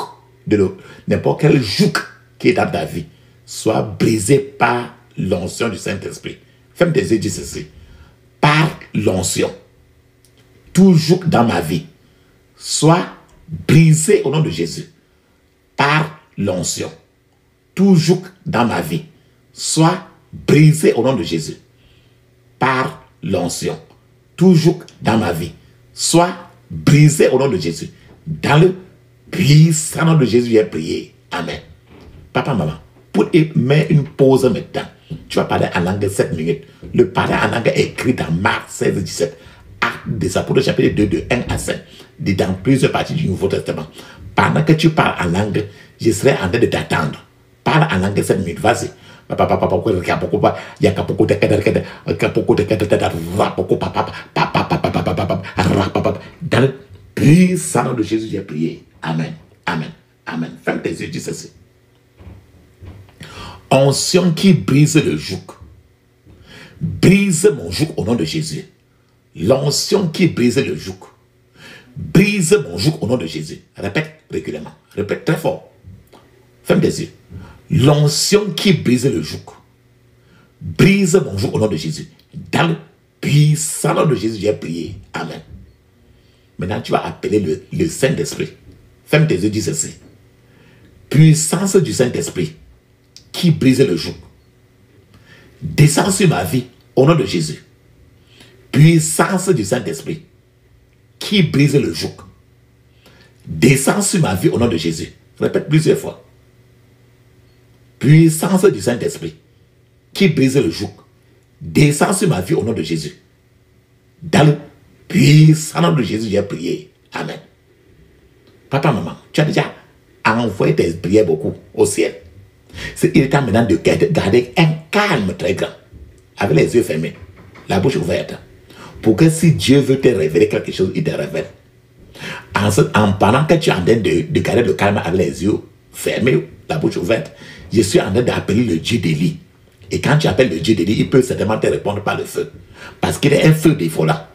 S1: de n'importe quel joug qui est dans ta vie soit brisé par l'onction du Saint-Esprit. Ferme tes yeux, dis ceci. Par l'onction, tout joug dans ma vie soit brisé au nom de Jésus. Par l'onction, tout joug dans ma vie soit brisé au nom de Jésus. Par l'onction, tout joug dans ma vie soit brisé au nom de Jésus. Dans le puissant nom de Jésus, j'ai prié. Amen. Papa, maman, mets une pause maintenant. Tu vas parler en langue 7 minutes. Le parler en langue est écrit dans Marc 16, 17. Actes des Apôtres, chapitre 2, de 1 à 5. dans plusieurs parties du Nouveau Testament. Pendant que tu parles en langue, je serai en train de t'attendre. Parle en langue 7 minutes, vas-y. Dans le puissant nom de Jésus, j'ai prié. Amen. Amen. Amen. Ferme tes yeux, dis ceci. Onction qui brise le joug. Brise mon joug au nom de Jésus. L'onction qui brise le joug. Brise mon joug au nom de Jésus. Répète régulièrement. Répète très fort. Ferme tes yeux. L'onction qui brise le joug. Brise mon joug au nom de Jésus. Dans le puissant nom de Jésus, j'ai prié. Amen. Maintenant, tu vas appeler le Saint-Esprit. Ferme tes yeux, dis ceci. Puissance du Saint-Esprit qui brise le joug. Descends sur ma vie au nom de Jésus. Puissance du Saint-Esprit qui brise le joug. Descends sur ma vie au nom de Jésus. Répète plusieurs fois. Puissance du Saint-Esprit qui brise le joug. Descends sur ma vie au nom de Jésus. Dans le puissant nom de Jésus, j'ai prié. Amen. Papa, maman, tu as déjà envoyé tes prières beaucoup au ciel. Il est temps maintenant de garder un calme très grand, avec les yeux fermés, la bouche ouverte, pour que si Dieu veut te révéler quelque chose, il te révèle. Pendant que tu es en train de garder le calme avec les yeux fermés, la bouche ouverte, je suis en train d'appeler le Dieu d'Élie. Et quand tu appelles le Dieu d'Élie, il peut certainement te répondre par le feu. Parce qu'il est un feu dévorant.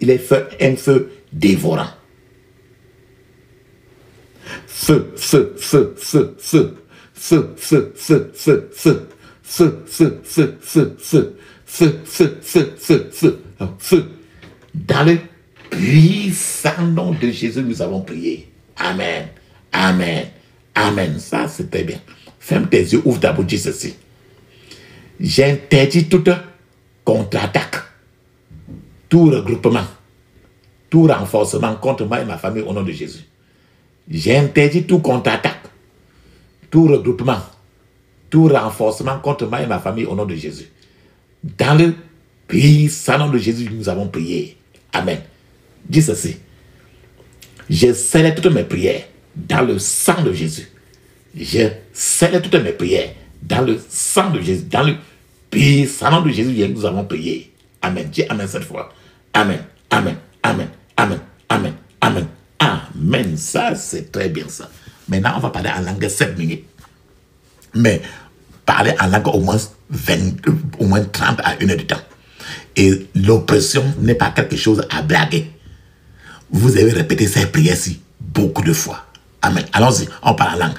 S1: Il est un feu dévorant. Feu, feu, feu, feu, feu. Feu, feu, feu, feu, feu. Feu, feu, feu, feu, feu. Feu, feu, feu, feu, feu. Feu. Dans le puissant nom de Jésus, nous avons prié. Amen. Amen. Amen. Ça, c'est très bien. Ferme tes yeux, ouvre ta bouche, dis ceci. J'interdis toute contre-attaque, tout regroupement, tout renforcement contre moi et ma famille au nom de Jésus. J'interdis tout contre-attaque, tout regroupement, tout renforcement contre moi et ma famille au nom de Jésus. Dans le puissant nom de Jésus, nous avons prié. Amen. Dis ceci. Je scelle toutes mes prières dans le sang de Jésus. Je scelle toutes mes prières dans le sang de Jésus. Dans le puissant nom de Jésus, nous avons prié. Amen. Dis Amen cette fois. Amen. Amen. Amen. Amen. Amen. Amen. Amen. Ça, c'est très bien ça. Maintenant, on va parler en langue 7 minutes. Mais parler en langue au moins 30 à 1 heure de temps. Et l'oppression n'est pas quelque chose à blaguer. Vous avez répété ces prières-ci beaucoup de fois. Amen. Allons-y, on parle en langue.